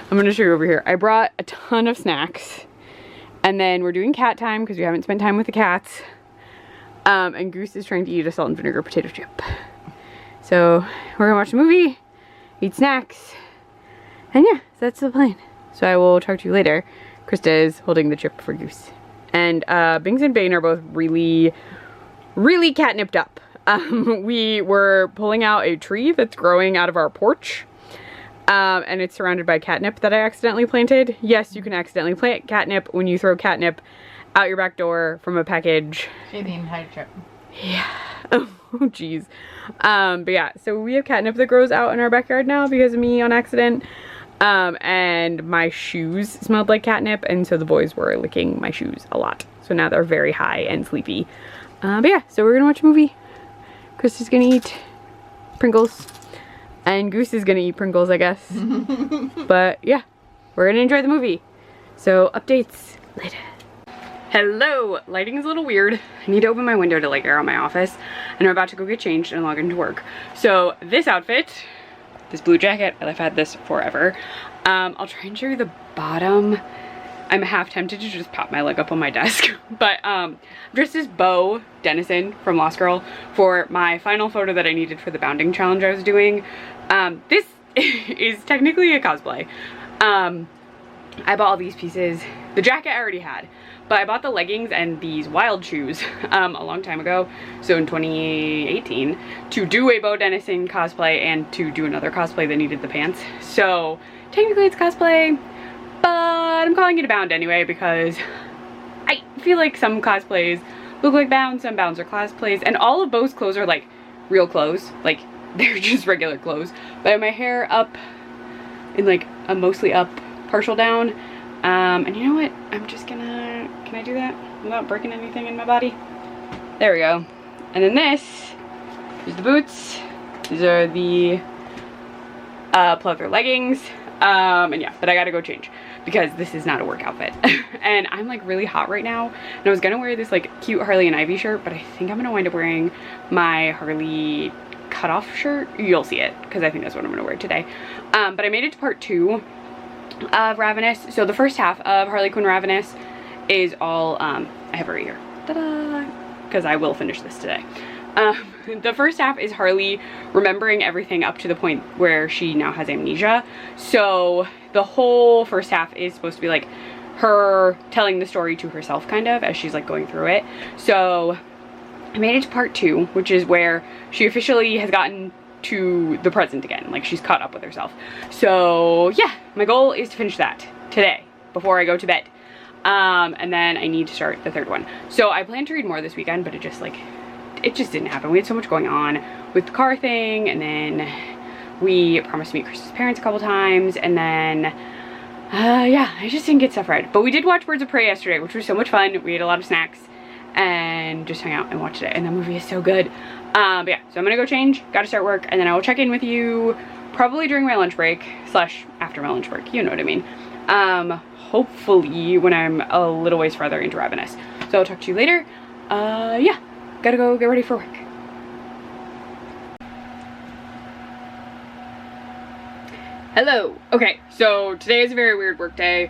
I'm gonna show you over here. I brought a ton of snacks, and then we're doing cat time because we haven't spent time with the cats. And Goose is trying to eat a salt and vinegar potato chip. So we're gonna watch a movie, eat snacks, and yeah, so that's the plan. So I will talk to you later. Krista is holding the chip for Goose. And Bings and Bane are both really, really catnipped up. We were pulling out a tree that's growing out of our porch. And it's surrounded by catnip that I accidentally planted. Yes, you can accidentally plant catnip when you throw catnip out your back door from a package. The entire trip. Yeah. Oh, jeez. But yeah, so we have catnip that grows out in our backyard now because of me on accident. And my shoes smelled like catnip, and so the boys were licking my shoes a lot. So now they're very high and sleepy. But yeah, so we're gonna watch a movie. Krista's gonna eat Pringles, and Goose is gonna eat Pringles, I guess. But yeah, we're gonna enjoy the movie. So updates later. Hello, lighting is a little weird. I need to open my window to like air out my office, and I'm about to go get changed and log into work. So this outfit, this blue jacket, I've had this forever. I'll try and show you the bottom. I'm half tempted to just pop my leg up on my desk, but I'm dressed as Bo Dennison from Lost Girl for my final photo that I needed for the bounding challenge I was doing. This is technically a cosplay. I bought all these pieces. The jacket I already had, but I bought the leggings and these wild shoes a long time ago, so in 2018, to do a Bo Dennison cosplay and to do another cosplay that needed the pants. So technically it's cosplay, but I'm calling it a bound anyway because I feel like some cosplays look like bounds, some bounds are cosplays, and all of Bo's clothes are like real clothes, like they're just regular clothes. But I have my hair up in like a mostly up partial down, and you know what, I'm just gonna, can I do that without breaking anything in my body? There we go. And then this is the boots. These are the pleather leggings, and yeah, but I gotta go change because this is not a work outfit. And I'm like really hot right now, and I was gonna wear this like cute Harley and Ivy shirt, but I think I'm gonna wind up wearing my Harley cutoff shirt. You'll see it because I think that's what I'm gonna wear today. But I made it to part 2 of Ravenous. So the first half of Harley Quinn Ravenous is all I have it right here, ta-da, because I will finish this today. The first half is Harley remembering everything up to the point where she now has amnesia. So the whole first half is supposed to be like her telling the story to herself kind of as she's like going through it. So I made it to part 2, which is where she officially has gotten to the present again. Like, she's caught up with herself. So yeah, my goal is to finish that today before I go to bed. And then I need to start the third one. So I plan to read more this weekend, but it just didn't happen. We had so much going on with the car thing, and then we promised to meet Chris's parents a couple times, and then yeah, I just didn't get stuff read. But we did watch Birds of Prey yesterday, which was so much fun. We ate a lot of snacks and just hung out and watched it, and that movie is so good. But yeah, so I'm gonna go change, gotta start work, and then I will check in with you probably during my lunch break / after my lunch break, you know what I mean. Hopefully when I'm a little ways farther into Ravenous. So I'll talk to you later. Yeah, gotta go get ready for work. Hello. Okay, so today is a very weird work day.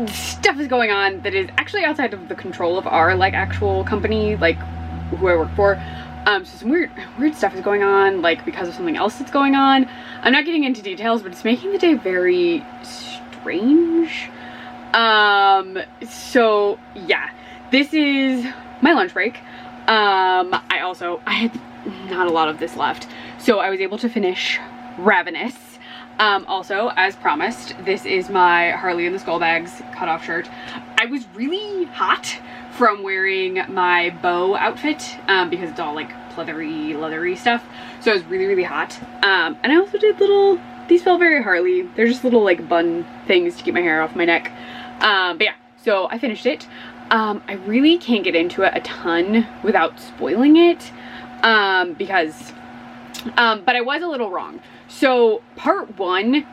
Stuff is going on that is actually outside of the control of our like actual company, like who I work for. So some weird stuff is going on, like because of something else that's going on. I'm not getting into details, but it's making the day very strange. So yeah, this is my lunch break. I had not a lot of this left, so I was able to finish Ravenous. Also, as promised, this is my Harley and the Skullbags cutoff shirt. I was really hot from wearing my bow outfit, because it's all like pleathery, leathery stuff. So I was really, really hot. And I also did these felt very Harley. They're just little like bun things to keep my hair off my neck. But yeah, so I finished it. I really can't get into it a ton without spoiling it, because, but I was a little wrong. So part 1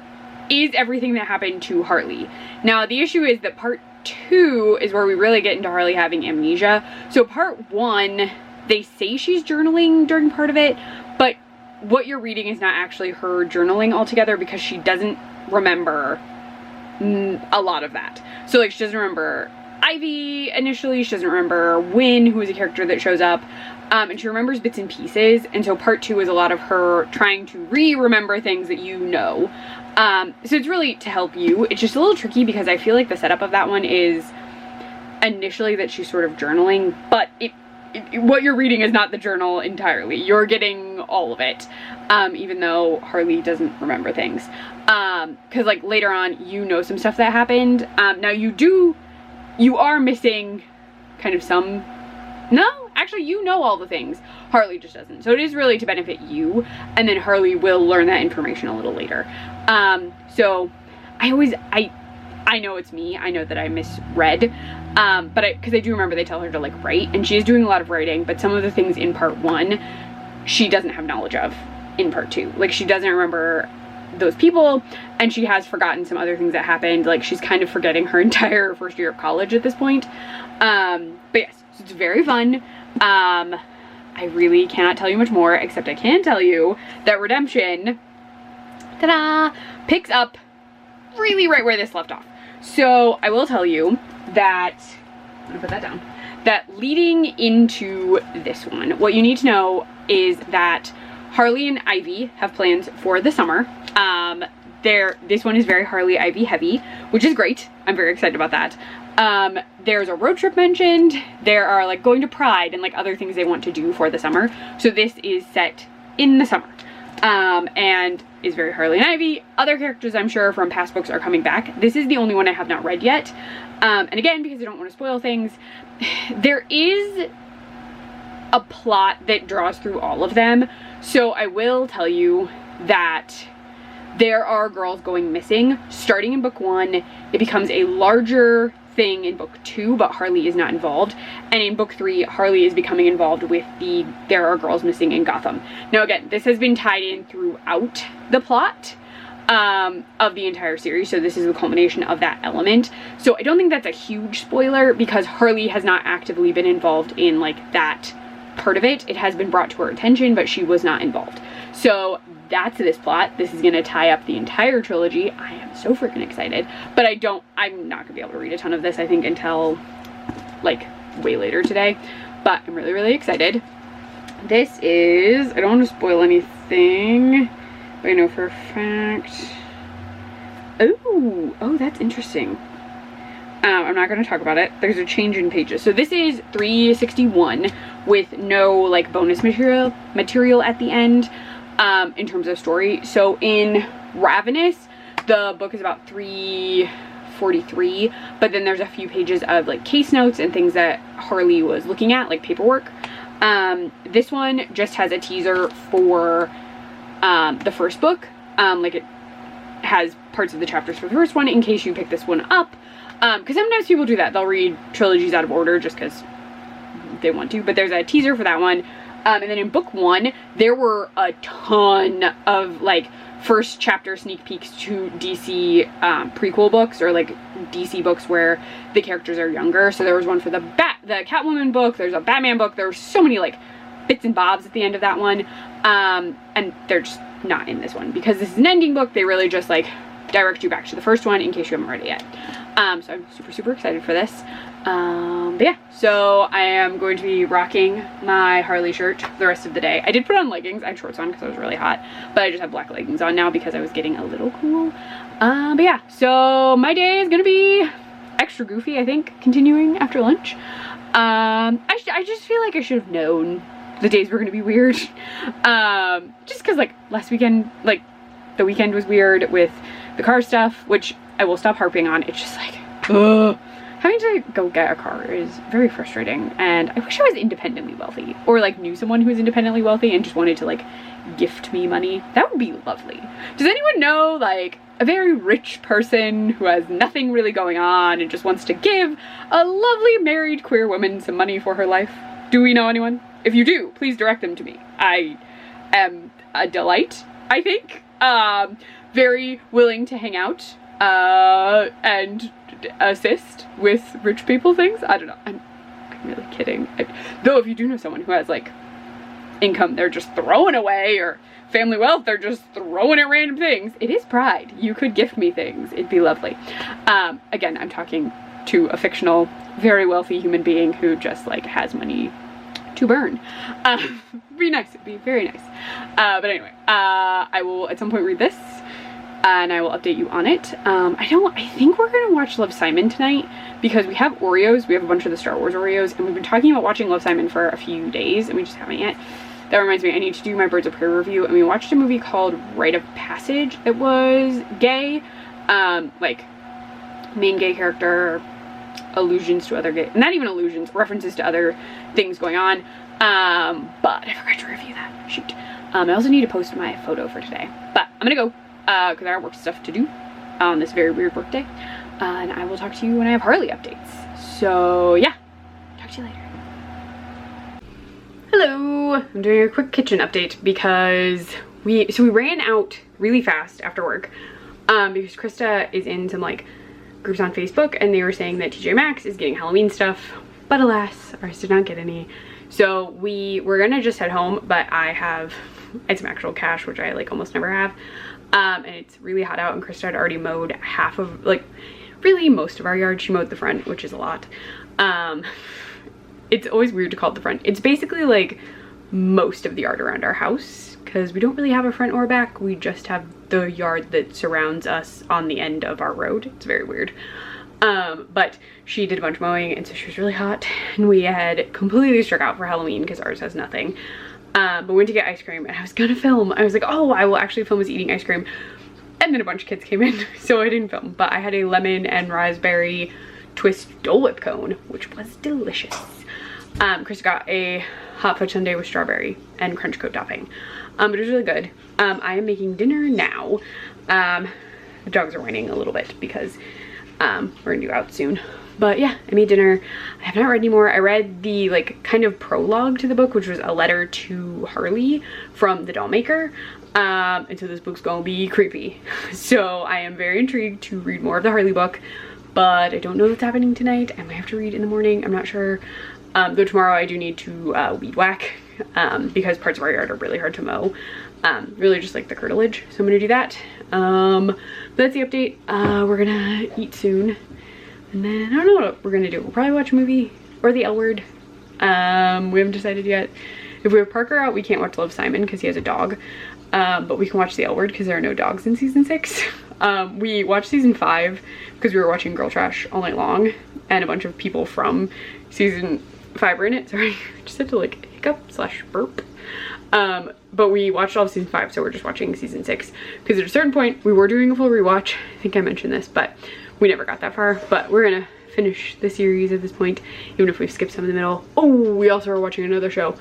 is everything that happened to Harley. Now the issue is that part 2 is where we really get into Harley having amnesia. So part 1, they say she's journaling during part of it, but what you're reading is not actually her journaling altogether, because she doesn't remember a lot of that. So like, she doesn't remember Ivy initially, she doesn't remember Wynn, who is a character that shows up, and she remembers bits and pieces. And so part 2 is a lot of her trying to remember things that you know. So it's really to help you. It's just a little tricky because I feel like the setup of that one is initially that she's sort of journaling, but what you're reading is not the journal entirely. You're getting all of it, even though Harley doesn't remember things. Because like later on, you know some stuff that happened. Now you are missing kind of some, no, actually you know all the things. Harley just doesn't. So it is really to benefit you, and then Harley will learn that information a little later. So I know it's me. I know that I misread, but because I do remember they tell her to like write, and she is doing a lot of writing, but some of the things in part 1, she doesn't have knowledge of in part 2. Like, she doesn't remember those people, and she has forgotten some other things that happened. Like, she's kind of forgetting her entire first year of college at this point. But yes, so it's very fun. I really cannot tell you much more, except I can tell you that Redemption, ta-da, picks up really right where this left off. So I will tell you that, I'm gonna put that down, that leading into this one, what you need to know is that Harley and Ivy have plans for the summer. This one is very Harley Ivy heavy, which is great. I'm very excited about that. There's a road trip mentioned. There are like going to Pride and like other things they want to do for the summer. So this is set in the summer, and is very Harley and Ivy. Other characters I'm sure from past books are coming back. This is the only one I have not read yet. And again, because I don't want to spoil things, there is a plot that draws through all of them. So I will tell you that there are girls going missing. Starting in book 1, it becomes a larger thing in book 2, but Harley is not involved. And in book 3, Harley is becoming involved with the there are girls missing in Gotham. Now again, this has been tied in throughout the plot of the entire series, so this is the culmination of that element. So I don't think that's a huge spoiler, because Harley has not actively been involved in like that part of it. It has been brought to her attention, but she was not involved. So that's this plot. This is gonna tie up the entire trilogy. I am so freaking excited, but I'm not gonna be able to read a ton of this, I think, until like way later today, but I'm really, really excited. This is, I don't want to spoil anything, but I know for a fact, oh, that's interesting. I'm not going to talk about it. There's a change in pages. So this is 361 with no like bonus material at the end. in terms of story. So in Ravenous, the book is about 343, but then there's a few pages of like case notes and things that Harley was looking at, like paperwork. This one just has a teaser for the first book. Like it has parts of the chapters for the first one in case you pick this one up. Because sometimes people do that. They'll read trilogies out of order just because they want to. But there's a teaser for that one. And then in book 1, there were a ton of like first chapter sneak peeks to DC prequel books, or like DC books where the characters are younger. So there was one for the Catwoman book, there's a Batman book, there were so many like bits and bobs at the end of that one. And they're just not in this one because this is an ending book. They really just like direct you back to the first one in case you haven't read it yet. So I'm super excited for this. But yeah, so I am going to be rocking my Harley shirt the rest of the day. I did put on leggings. I had shorts on because I was really hot, but I just have black leggings on now because I was getting a little cool. But yeah, so my day is gonna be extra goofy, I think, continuing after lunch. I just feel like I should have known the days were gonna be weird. Just because like last weekend, like the weekend was weird with the car stuff, which I will stop harping on. It's just like, ugh. Having to go get a car is very frustrating, and I wish I was independently wealthy, or like knew someone who was independently wealthy and just wanted to like gift me money. That would be lovely. Does anyone know like a very rich person who has nothing really going on and just wants to give a lovely married queer woman some money for her life? Do we know anyone? If you do, please direct them to me. I am a delight, I think. Very willing to hang out and assist with rich people things. I don't know. I'm really kidding. Though if you do know someone who has like income they're just throwing away, or family wealth they're just throwing at random things, it is Pride. You could gift me things. It'd be lovely. Again, I'm talking to a fictional, very wealthy human being who just like has money to burn. It'd be nice. It'd be very nice. But anyway, I will at some point read this and I will update you on it. I think we're gonna watch Love, Simon tonight because we have Oreos. We have a bunch of the Star Wars Oreos, and we've been talking about watching Love, Simon for a few days and we just haven't yet. That reminds me, I need to do my Birds of Prey review, and we watched a movie called Rite of Passage. It was gay, like main gay character, allusions to other gay, not even allusions, references to other things going on. But I forgot to review that, shoot. I also need to post my photo for today, but I'm gonna go because I got work stuff to do on this very weird work day, and I will talk to you when I have Harley updates. So yeah, talk to you later. Hello, I'm doing a quick kitchen update because we ran out really fast after work because Krista is in some like groups on Facebook, and they were saying that TJ Maxx is getting Halloween stuff, but alas, ours did not get any. So we were gonna just head home, but I had some actual cash, which I like almost never have. And it's really hot out, and Krista had already mowed half of, like, really most of our yard. She mowed the front, which is a lot. It's always weird to call it the front. It's basically like most of the yard around our house because we don't really have a front or a back. We just have the yard that surrounds us on the end of our road. It's very weird. But she did a bunch of mowing, and so she was really hot, and we had completely struck out for Halloween because ours has nothing. But we went to get ice cream, and I was gonna film. I was like, oh, I will actually film us eating ice cream. And then a bunch of kids came in, so I didn't film. But I had a lemon and raspberry twist Dole Whip cone, which was delicious. Chris got a hot fudge sundae with strawberry and crunch coat topping. But it was really good. I am making dinner now. The dogs are whining a little bit because we're gonna do out soon. But yeah, I made dinner. I have not read anymore. I read the like kind of prologue to the book, which was a letter to Harley from the doll maker. And so this book's gonna be creepy. So I am very intrigued to read more of the Harley book, but I don't know what's happening tonight. I might have to read in the morning. I'm not sure. Though tomorrow I do need to weed whack because parts of our yard are really hard to mow. Really just like the curtilage. So I'm gonna do that. But that's the update. We're gonna eat soon. And then I don't know what we're gonna do. We'll probably watch a movie or the L Word. We haven't decided yet. If we have Parker out, we can't watch Love, Simon because he has a dog. But we can watch the L Word because there are no dogs in season 6. We watched season 5 because we were watching Girl Trash all night long, and a bunch of people from season 5 were in it. Sorry, I just had to like hiccup / burp. but we watched all of season 5, so we're just watching season 6 because at a certain point we were doing a full rewatch. I think I mentioned this, but we never got that far. But we're gonna finish the series at this point, even if we've skipped some in the middle. Oh, we also are watching another show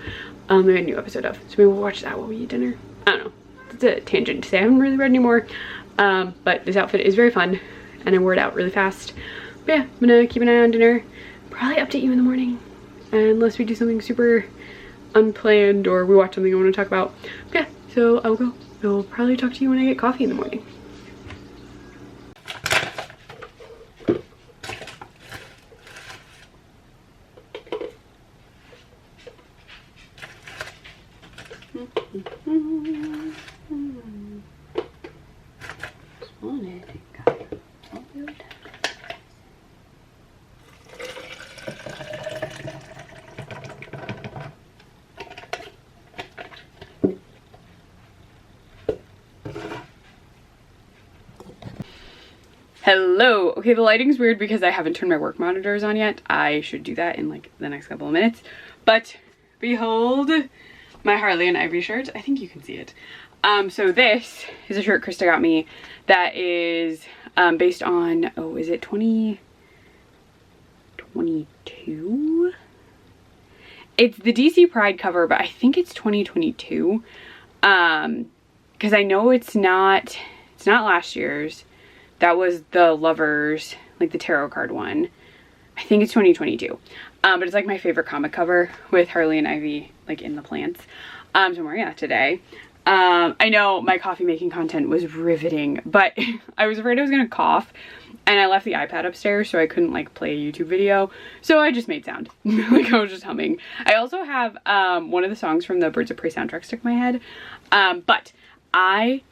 we had a new episode of, so maybe we'll watch that while we eat dinner. I don't know, it's a tangent to say I haven't really read anymore, but this outfit is very fun and I wore it out really fast. But yeah, I'm gonna keep an eye on dinner, probably update you in the morning unless we do something super unplanned or we watch something I want to talk about. But yeah, so I'll go. I'll probably talk to you when I get coffee in the morning. Hello. Okay, the lighting's weird because I haven't turned my work monitors on yet. I should do that in like the next couple of minutes. But behold my Harley and Ivy shirt. I think you can see it. So this is a shirt Krista got me that is based on, oh, is it 2022? It's the DC Pride cover, but I think it's 2022. Because I know it's not last year's. That was the Lovers, like the tarot card one. I think it's 2022. But it's like my favorite comic cover with Harley and Ivy like in the plants. So I'm wearing that today. I know my coffee making content was riveting, but I was afraid I was gonna cough and I left the iPad upstairs so I couldn't like play a YouTube video. So I just made sound. Like I was just humming. I also have one of the songs from the Birds of Prey soundtrack stuck in my head. But I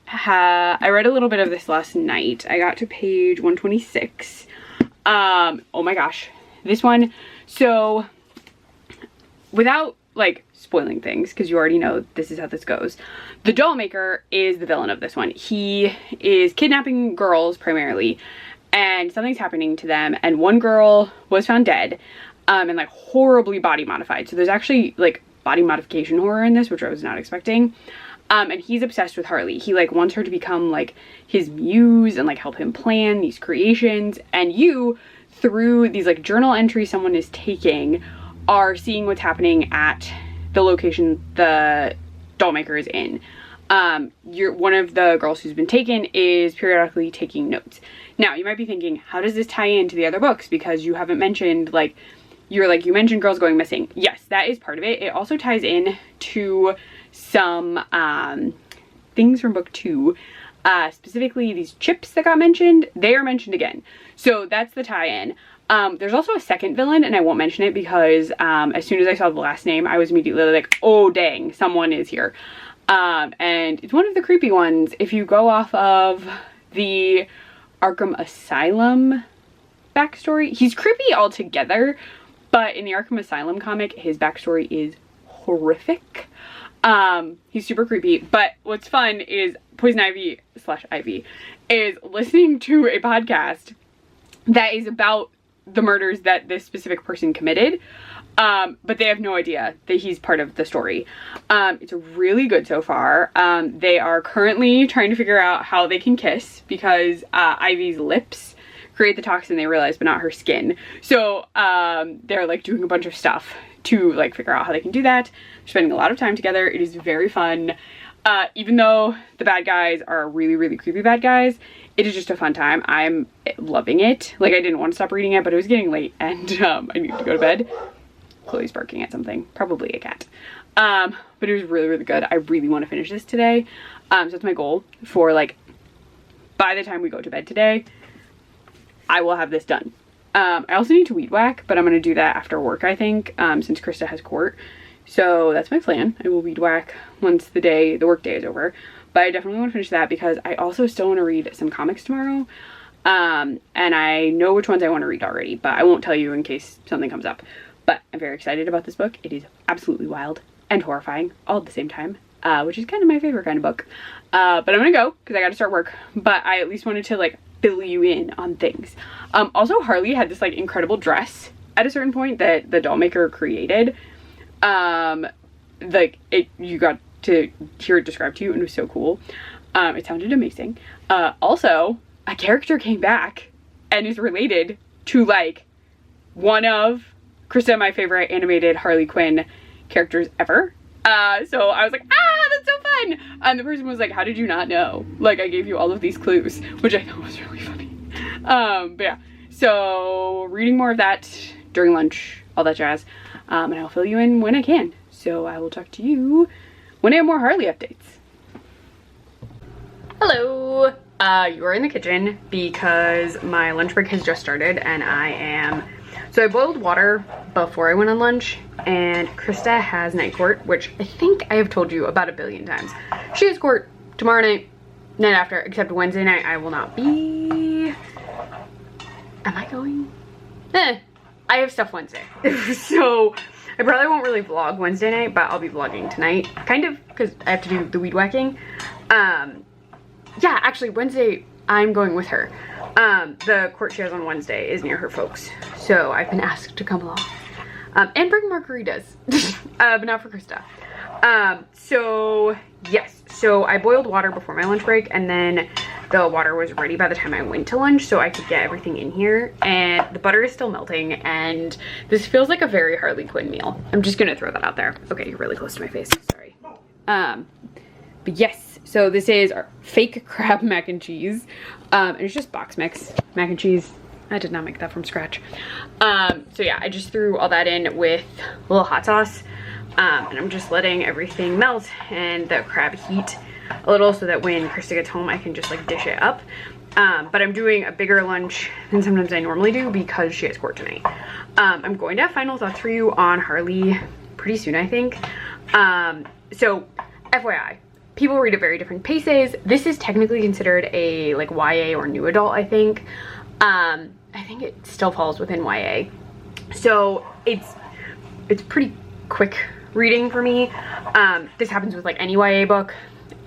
read a little bit of this last night. I got to page 126. Oh my gosh, this one. So without like spoiling things, because you already know this is how this goes, the doll maker is the villain of this one. He is kidnapping girls primarily, and something's happening to them, and one girl was found dead and like horribly body modified. So there's actually like body modification horror in this, which I was not expecting. And he's obsessed with Harley. He like wants her to become like his muse and like help him plan these creations. And you, through these like journal entries someone is taking, are seeing what's happening at the location the doll maker is in. One of the girls who's been taken is periodically taking notes. Now you might be thinking, how does this tie into the other books? Because you haven't mentioned like, you mentioned girls going missing. Yes, that is part of it. It also ties in to some things from book 2, specifically these chips that got mentioned. They are mentioned again, so that's the tie-in. There's also a second villain, and I won't mention it because as soon as I saw the last name I was immediately like, oh dang, someone is here. And it's one of the creepy ones. If you go off of the Arkham Asylum backstory, he's creepy altogether, but in the Arkham Asylum comic his backstory is horrific. He's super creepy, but what's fun is Poison Ivy / Ivy is listening to a podcast that is about the murders that this specific person committed, but they have no idea that he's part of the story. It's really good so far. They are currently trying to figure out how they can kiss because Ivy's lips create the toxin, they realize, but not her skin. So they're like doing a bunch of stuff to like figure out how they can do that. They're spending a lot of time together. It is very fun. Even though the bad guys are really, really creepy bad guys, it is just a fun time. I'm loving it. Like I didn't want to stop reading it, but it was getting late and I needed to go to bed. Chloe's barking at something, probably a cat. But it was really, really good. I really want to finish this today. So that's my goal for like, by the time we go to bed today, I will have this done. I also need to weed whack, but I'm going to do that after work, I think, since Krista has court. So that's my plan. I will weed whack once the work day is over. But I definitely want to finish that because I also still want to read some comics tomorrow. And I know which ones I want to read already, but I won't tell you in case something comes up. But I'm very excited about this book. It is absolutely wild and horrifying all at the same time, which is kind of my favorite kind of book. But I'm going to go because I got to start work. But I at least wanted to like fill you in on things. Also, Harley had this like incredible dress at a certain point that the doll maker created. You got to hear it described to you, and it was so cool. It sounded amazing. Also, a character came back and is related to like one of Krista, my favorite animated Harley Quinn characters ever. So I was like, ah, that's so fun. And the person was like, how did you not know? Like, I gave you all of these clues, which I thought was really funny. But yeah, so reading more of that during lunch, all that jazz. And I'll fill you in when I can. So I will talk to you when I have more Harley updates. Hello. You are in the kitchen because my lunch break has just started and so I boiled water before I went on lunch, and Krista has night court, which I think I have told you about 1 billion times. She has court tomorrow night after, except Wednesday night I will not be. Am I going? I have stuff Wednesday. So I probably won't really vlog Wednesday night, but I'll be vlogging tonight, kind of, because I have to do the weed whacking. Yeah, actually Wednesday I'm going with her. The court she has on Wednesday is near her folks, so I've been asked to come along. And bring margaritas, but not for Krista. So yes, so I boiled water before my lunch break, and then the water was ready by the time I went to lunch, so I could get everything in here, and the butter is still melting, and this feels like a very Harley Quinn meal. I'm just gonna throw that out there. Okay, you're really close to my face, sorry. But yes, so this is our fake crab mac and cheese. And it's just box mix mac and cheese. I did not make that from scratch. So yeah, I just threw all that in with a little hot sauce. And I'm just letting everything melt and the crab heat a little so that when Krista gets home, I can just like dish it up. But I'm doing a bigger lunch than sometimes I normally do because she has court tonight. I'm going to have final thoughts for you on Harley pretty soon, I think. So FYI, people read at very different paces. This is technically considered a like YA or new adult, I think. I think it still falls within YA. So it's pretty quick reading for me. This happens with like any YA book,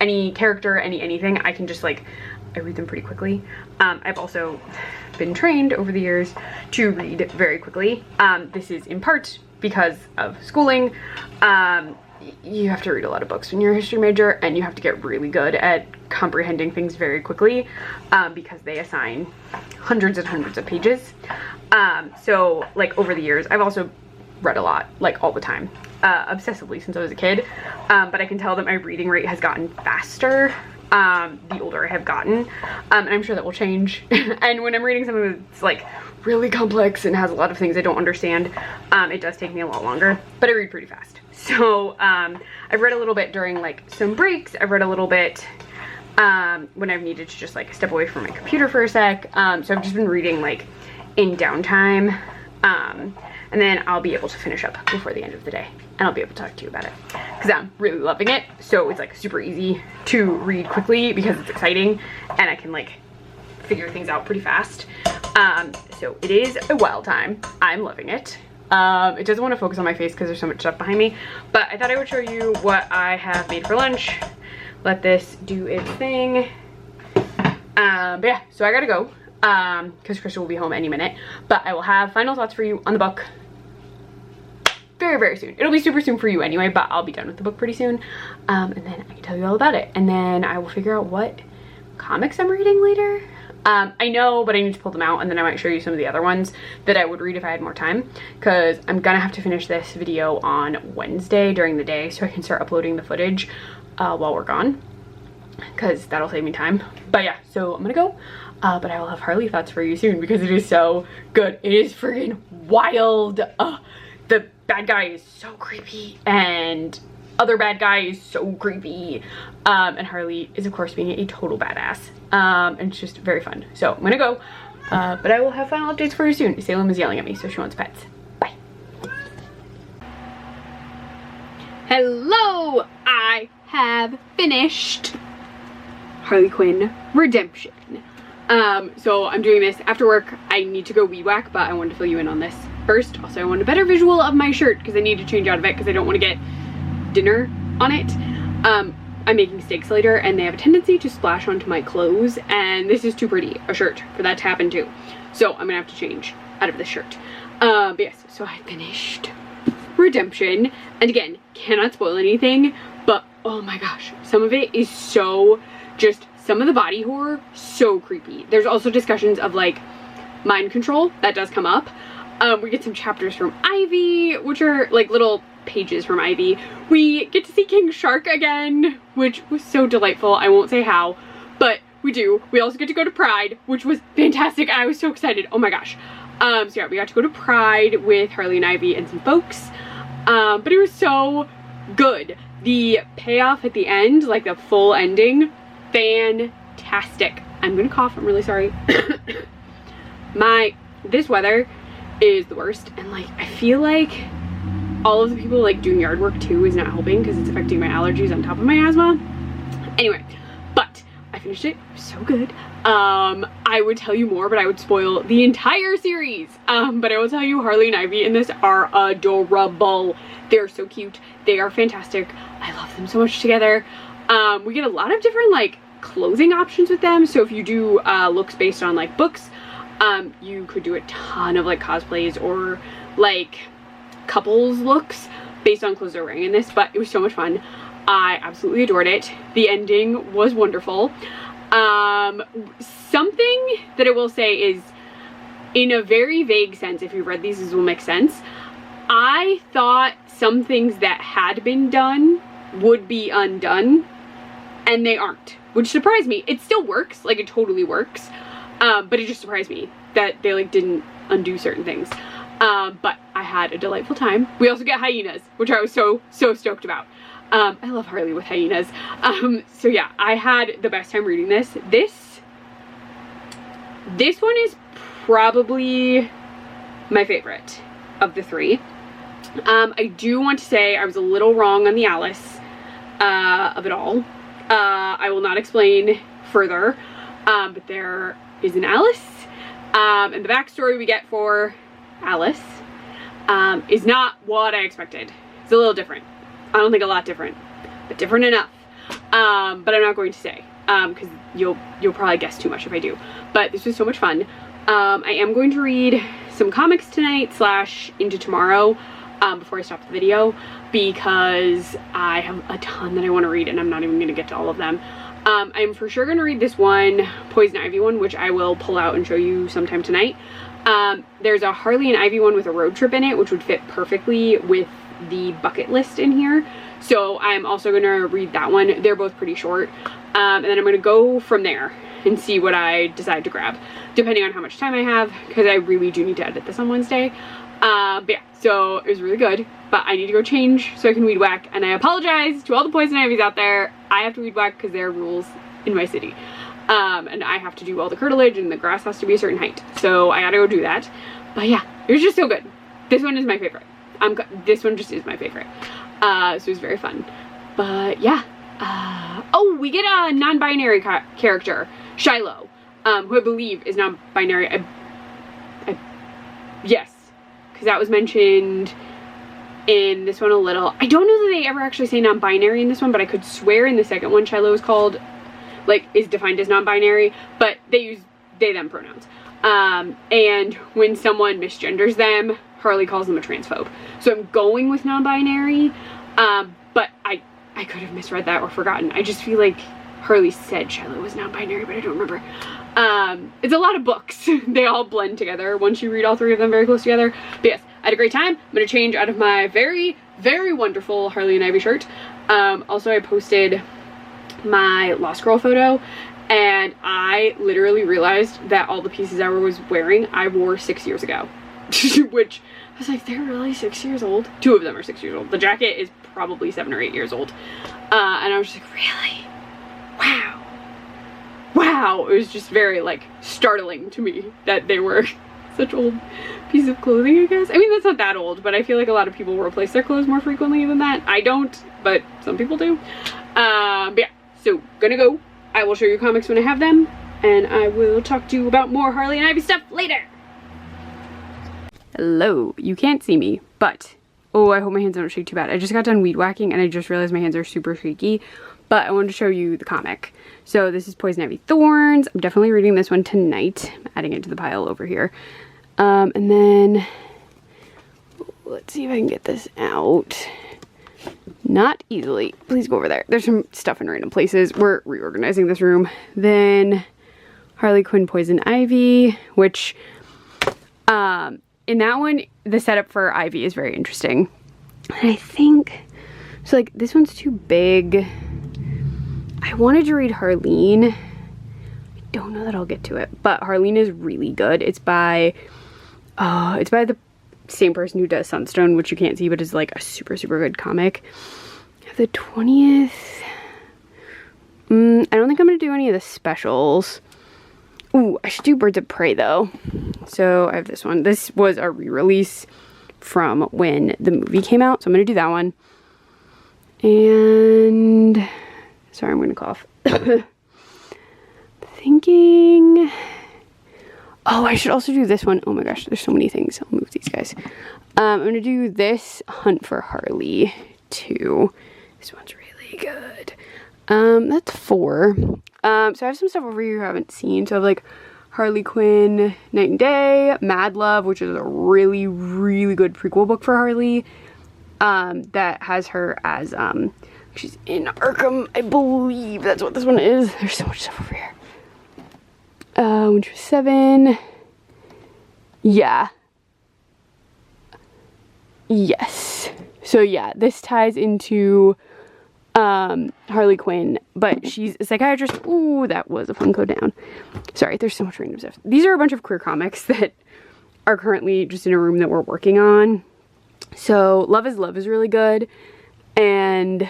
any character, anything. I can just like, I read them pretty quickly. I've also been trained over the years to read very quickly. This is in part because of schooling. You have to read a lot of books when you're a history major, and you have to get really good at comprehending things very quickly because they assign hundreds and hundreds of pages. So like over the years, I've also read a lot, like all the time, obsessively since I was a kid. But I can tell that my reading rate has gotten faster the older I have gotten, and I'm sure that will change. And when I'm reading something that's like really complex and has a lot of things I don't understand, it does take me a lot longer, but I read pretty fast. So I've read a little bit during like some breaks. I've read a little bit when I've needed to just like step away from my computer for a sec. So I've just been reading like in downtime, and then I'll be able to finish up before the end of the day, and I'll be able to talk to you about it because I'm really loving it. So it's like super easy to read quickly because it's exciting and I can like figure things out pretty fast. So it is a wild time. I'm loving it. It doesn't want to focus on my face because there's so much stuff behind me, but I thought I would show you what I have made for lunch. Let this do its thing. But yeah, so I gotta go because Krista will be home any minute, but I will have final thoughts for you on the book very, very soon. It'll be super soon for you anyway, but I'll be done with the book pretty soon. And then I can tell you all about it, and then I will figure out what comics I'm reading later. I know, but I need to pull them out, and then I might show you some of the other ones that I would read if I had more time, because I'm gonna have to finish this video on Wednesday during the day so I can start uploading the footage while we're gone, because that'll save me time. But yeah, so I'm gonna go, but I will have Harley thoughts for you soon because it is so good. It is freaking wild. The bad guy is so creepy, and other bad guy is so creepy, and Harley is of course being a total badass, and it's just very fun. So I'm gonna go, but I will have final updates for you soon. Salem is yelling at me, so she wants pets. Bye. Hello, I have finished Harley Quinn Redemption. So I'm doing this after work. I need to go weed whack, but I wanted to fill you in on this first. Also, I want a better visual of my shirt because I need to change out of it because I don't want to get dinner on it. I'm making steaks later, and they have a tendency to splash onto my clothes, and this is too pretty a shirt for that to happen too. So I'm gonna have to change out of this shirt. But yes, so I finished Redemption, and again, cannot spoil anything, but oh my gosh, some of it is so just, some of the body horror, so creepy. There's also discussions of like mind control that does come up. We get some chapters from Ivy, which are like little pages from Ivy. We get to see King Shark again, which was so delightful. I won't say how, but we do. We also get to go to Pride, which was fantastic. I was so excited. Oh my gosh. So yeah, we got to go to Pride with Harley and Ivy and some folks. But it was so good. The payoff at the end, like the full ending, fantastic. I'm gonna cough, I'm really sorry. This weather is the worst, and like I feel like all of the people like doing yard work too is not helping because it's affecting my allergies on top of my asthma. Anyway, but I finished it. It was so good. I would tell you more, but I would spoil the entire series. But I will tell you, Harley and Ivy in this are adorable. They're so cute. They are fantastic. I love them so much together. We get a lot of different like clothing options with them. So if you do looks based on like books, you could do a ton of like cosplays or like couples looks based on clothes they're wearing in this, but it was so much fun. I absolutely adored it. The ending was wonderful. Something that I will say is, in a very vague sense, if you've read these, this will make sense. I thought some things that had been done would be undone, and they aren't, which surprised me. It still works, like it totally works, but it just surprised me that they like didn't undo certain things. But I had a delightful time. We also get hyenas, which I was so stoked about. I love Harley with hyenas. So yeah, I had the best time reading this. This one is probably my favorite of the three. I do want to say I was a little wrong on the Alice of it all. I will not explain further, but there is an Alice, and the backstory we get for Alice is not what I expected. It's a little different. I don't think a lot different, but different enough. But I'm not going to say, because you'll probably guess too much if I do. But this was so much fun. I am going to read some comics tonight / into tomorrow before I stop the video, because I have a ton that I want to read and I'm not even going to get to all of them. I'm for sure going to read this one, Poison Ivy one, which I will pull out and show you sometime tonight. There's a Harley and Ivy one with a road trip in it, which would fit perfectly with the bucket list in here. So I'm also going to read that one. They're both pretty short. And then I'm going to go from there and see what I decide to grab, depending on how much time I have, because I really do need to edit this on Wednesday. But yeah, so it was really good, but I need to go change so I can weed whack, and I apologize to all the Poison Ivies out there. I have to weed whack because there are rules in my city. And I have to do all the curtilage, and the grass has to be a certain height, so I gotta go do that. But yeah, it was just so good. This one is my favorite. This one just is my favorite. So it was very fun. But yeah. Oh, we get a non-binary character, Shiloh, who I believe is non-binary. Yes, because that was mentioned in this one a little. I don't know that they ever actually say non-binary in this one, but I could swear in the second one Shiloh is called, like, is defined as non-binary, but they use they, them pronouns. And when someone misgenders them, Harley calls them a transphobe. So I'm going with non-binary, but I could have misread that or forgotten. I just feel like Harley said Shiloh was non-binary, but I don't remember. It's a lot of books. They all blend together once you read all three of them very close together. But yes, I had a great time. I'm going to change out of my very, very wonderful Harley and Ivy shirt. Also, I posted my Lost Girl photo, and I literally realized that all the pieces I was wearing, I wore 6 years ago. Which, I was like, they're really 6 years old? 2 of them are 6 years old. The jacket is probably 7 or 8 years old. And I was just like, really? Wow. Wow. It was just very, like, startling to me that they were such old pieces of clothing, I guess. I mean, that's not that old, but I feel like a lot of people replace their clothes more frequently than that. I don't, but some people do. But yeah, so gonna go. I will show you comics when I have them, and I will talk to you about more Harley and Ivy stuff later. Hello. You can't see me, but oh, I hope my hands don't shake too bad. I just got done weed whacking and I just realized my hands are super shaky, but I wanted to show you the comic. So this is Poison Ivy Thorns. I'm definitely reading this one tonight. I'm adding it to the pile over here. And then let's see if I can get this out. Not easily. Please go over there. There's some stuff in random places. We're reorganizing this room. Then Harley Quinn Poison Ivy, which in that one, the setup for Ivy is very interesting. And I think, so like this one's too big. I wanted to read Harleen. I don't know that I'll get to it, but Harleen is really good. It's by the same person who does Sunstone, which you can't see, but is like a super, super good comic. The 20th. I don't think I'm gonna do any of the specials. Ooh, I should do Birds of Prey though. So I have this one. This was a re-release from when the movie came out, so I'm gonna do that one. And sorry, I'm gonna cough. Thinking, oh, I should also do this one. Oh my gosh, there's so many things. I'll move these guys. I'm gonna do this Hunt for Harley too. This one's really good. That's 4. So I have some stuff over here I haven't seen. So I have like Harley Quinn, Night and Day, Mad Love, which is a really, really good prequel book for Harley. That has her as, she's in Arkham, I believe that's what this one is. There's so much stuff over here. Winter 7. Yeah. Yes. So yeah, this ties into Harley Quinn, but she's a psychiatrist. Ooh, that was a fun go down. Sorry, there's so much random stuff. These are a bunch of queer comics that are currently just in a room that we're working on. So Love is Love is really good, and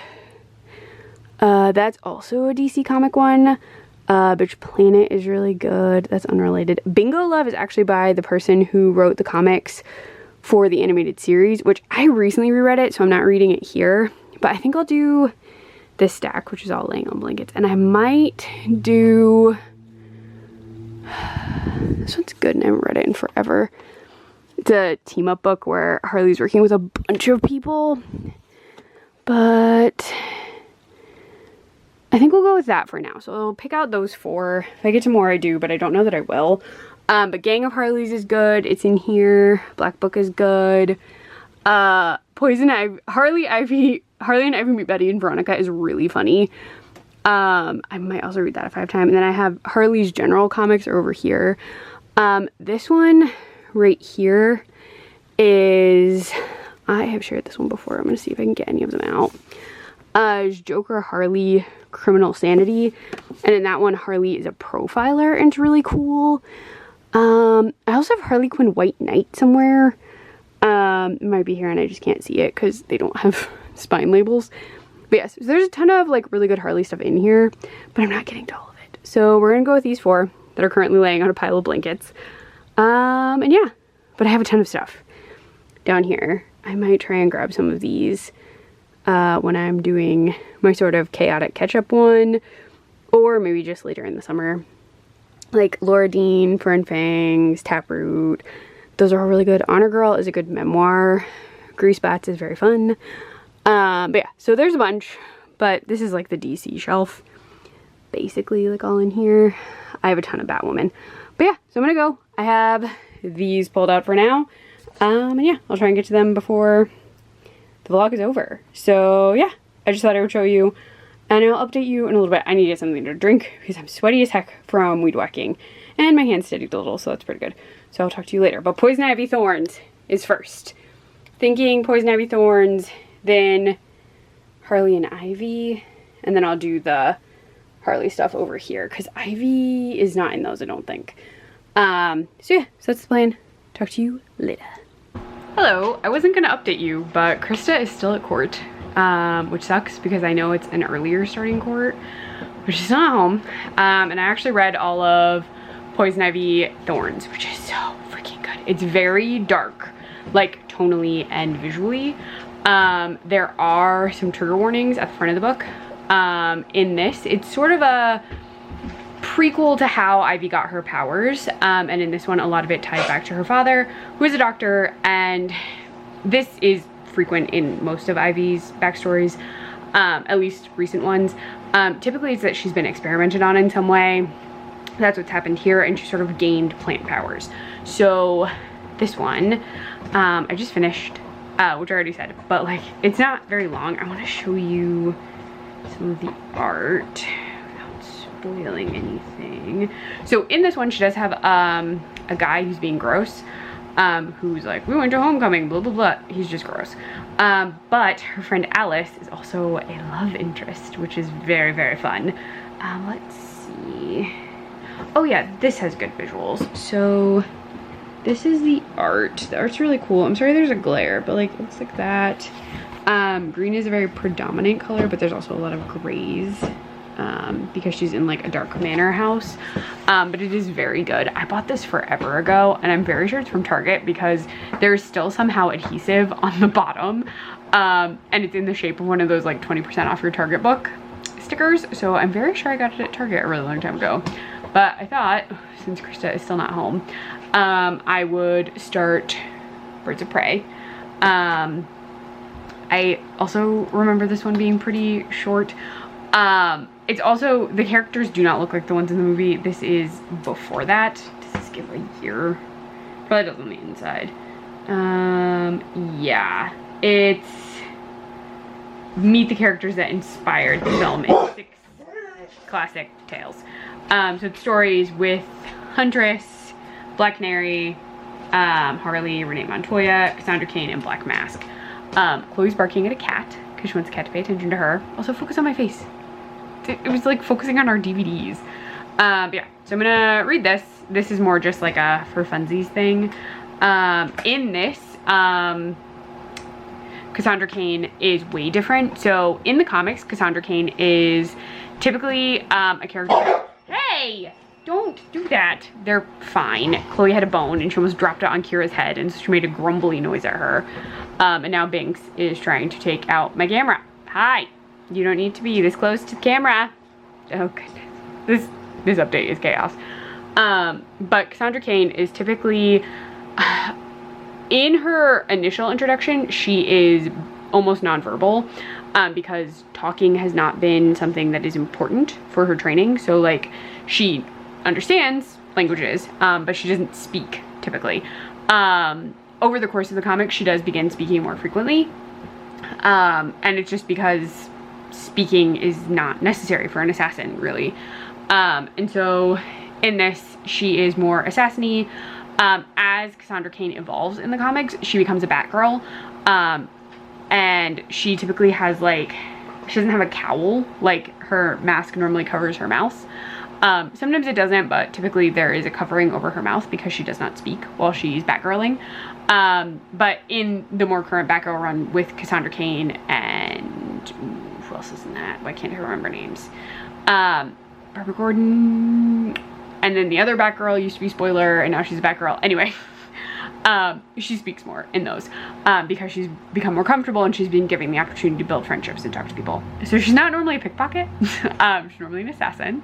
that's also a DC comic one. Bitch Planet is really good. That's unrelated. Bingo Love is actually by the person who wrote the comics for the animated series, which I recently reread it, so I'm not reading it here. But I think I'll do this stack, which is all laying on blankets. And I might do, this one's good and I haven't read it in forever. It's a team up book where Harley's working with a bunch of people. But I think we'll go with that for now. So I'll pick out those 4. If I get to more, I do, but I don't know that I will. But Gang of Harleys is good. It's in here. Black Book is good. Poison Ivy, Harley and Ivy Meet Betty and Veronica is really funny. I might also read that if I have time. And then I have Harley's general comics are over here. This one right here is, I have shared this one before. I'm gonna see if I can get any of them out. Is Joker Harley Criminal Sanity, and in that one Harley is a profiler and it's really cool. I also have Harley Quinn White Knight somewhere. It might be here and I just can't see it because they don't have spine labels. But yes, there's a ton of like really good Harley stuff in here, but I'm not getting to all of it. So we're gonna go with these 4 that are currently laying on a pile of blankets. And yeah, but I have a ton of stuff down here. I might try and grab some of these when I'm doing my sort of chaotic catch-up one, or maybe just later in the summer. Like Laura Dean, Fern Fangs, Taproot, those are all really good. Honor Girl is a good memoir. Greasebats is very fun. But yeah, so there's a bunch, but this is like the DC shelf, basically, like all in here. I have a ton of Batwoman. But yeah, so I'm gonna go. I have these pulled out for now. And yeah, I'll try and get to them before the vlog is over. So yeah, I just thought I would show you, and I'll update you in a little bit. I need to get something to drink because I'm sweaty as heck from weed whacking, and my hand steadied a little, so that's pretty good. So I'll talk to you later. But Poison Ivy Thorns is first. Thinking Poison Ivy Thorns, then Harley and Ivy, and then I'll do the Harley stuff over here because Ivy is not in those, I don't think. So yeah, so that's the plan. Talk to you later. Hello, I wasn't gonna update you, but Krista is still at court, which sucks because I know it's an earlier starting court, but she's not home. And I actually read all of Poison Ivy Thorns, which is so freaking good. It's very dark, like tonally and visually. There are some trigger warnings at the front of the book. In this, it's sort of a prequel to how Ivy got her powers, and in this one a lot of it ties back to her father, who is a doctor, and this is frequent in most of Ivy's backstories, at least recent ones. Typically it's that she's been experimented on in some way. That's what's happened here, and she sort of gained plant powers. So this one, I just finished which I already said, but like it's not very long. I want to show you some of the art without spoiling anything. So in this one, she does have a guy who's being gross, who's like, we went to homecoming, blah blah blah. He's just gross. But her friend Alice is also a love interest, which is very, very fun. Let's see. Oh yeah, this has good visuals. So this is the art. The art's really cool. I'm sorry there's a glare, but like it looks like that. Green is a very predominant color, but there's also a lot of grays because she's in like a dark manor house. But it is very good. I bought this forever ago, and I'm very sure it's from Target because there's still somehow adhesive on the bottom. And it's in the shape of one of those like 20% off your Target book stickers. So I'm very sure I got it at Target a really long time ago. But I thought, since Krista is still not home, I would start Birds of Prey. I also remember this one being pretty short. It's also, the characters do not look like the ones in the movie. This is before that. Does this give a year? Probably does on the inside. Yeah, it's meet the characters that inspired the film in 6 classic tales. So it's stories with Huntress, Black Canary, Harley, Renee Montoya, Cassandra Cain, and Black Mask. Chloe's barking at a cat because she wants the cat to pay attention to her. Also, focus on my face. It was like focusing on our DVDs. But yeah, so I'm gonna read this. This is more just like a for funsies thing. In this, Cassandra Cain is way different. So in the comics, Cassandra Cain is typically a character. Hey! Don't do that. They're fine. Chloe had a bone and she almost dropped it on Kira's head, and so she made a grumbly noise at her. And now Binks is trying to take out my camera. Hi. You don't need to be this close to the camera. Oh goodness. This update is chaos. But Cassandra Cain is typically, in her initial introduction, she is almost nonverbal, because talking has not been something that is important for her training. So like, she understands languages, but she doesn't speak typically. Over the course of the comics, she does begin speaking more frequently. And it's just because speaking is not necessary for an assassin, really. And so in this, she is more assassiny. As Cassandra Cain evolves in the comics, she becomes a Batgirl. And she typically has like, she doesn't have a cowl. Like, her mask normally covers her mouth. Sometimes it doesn't, but typically there is a covering over her mouth because she does not speak while she's Batgirling. But in the more current Batgirl run with Cassandra Cain and who else is in that? Why can't I remember names? Barbara Gordon, and then the other Batgirl used to be Spoiler, and now she's a Batgirl. Anyway, she speaks more in those because she's become more comfortable and she's been given the opportunity to build friendships and talk to people. So she's not normally a pickpocket. She's normally an assassin.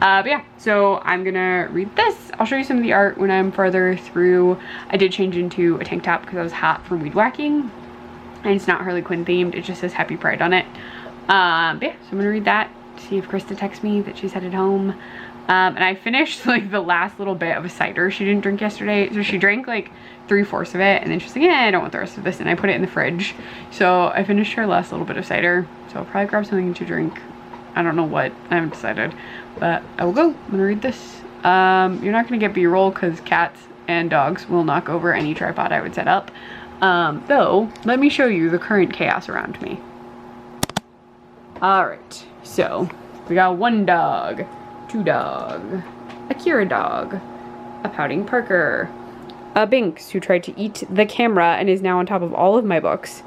But yeah, so I'm gonna read this. I'll show you some of the art when I'm farther through. I did change into a tank top because I was hot from weed whacking, and it's not Harley Quinn themed. It just says Happy Pride on it. But yeah, so I'm gonna read that, see if Krista texts me that she's headed home. And I finished like the last little bit of a cider she didn't drink yesterday. So she drank like 3/4 of it, and then she's like, yeah, I don't want the rest of this, and I put it in the fridge. So I finished her last little bit of cider. So I'll probably grab something to drink. I don't know what, I haven't decided, but I will go. I'm gonna read this. You're not gonna get B-roll because cats and dogs will knock over any tripod I would set up. Though, let me show you the current chaos around me. All right, so we got 1 dog, 2 dog, a Kira dog, a pouting Parker, a Binks who tried to eat the camera and is now on top of all of my books,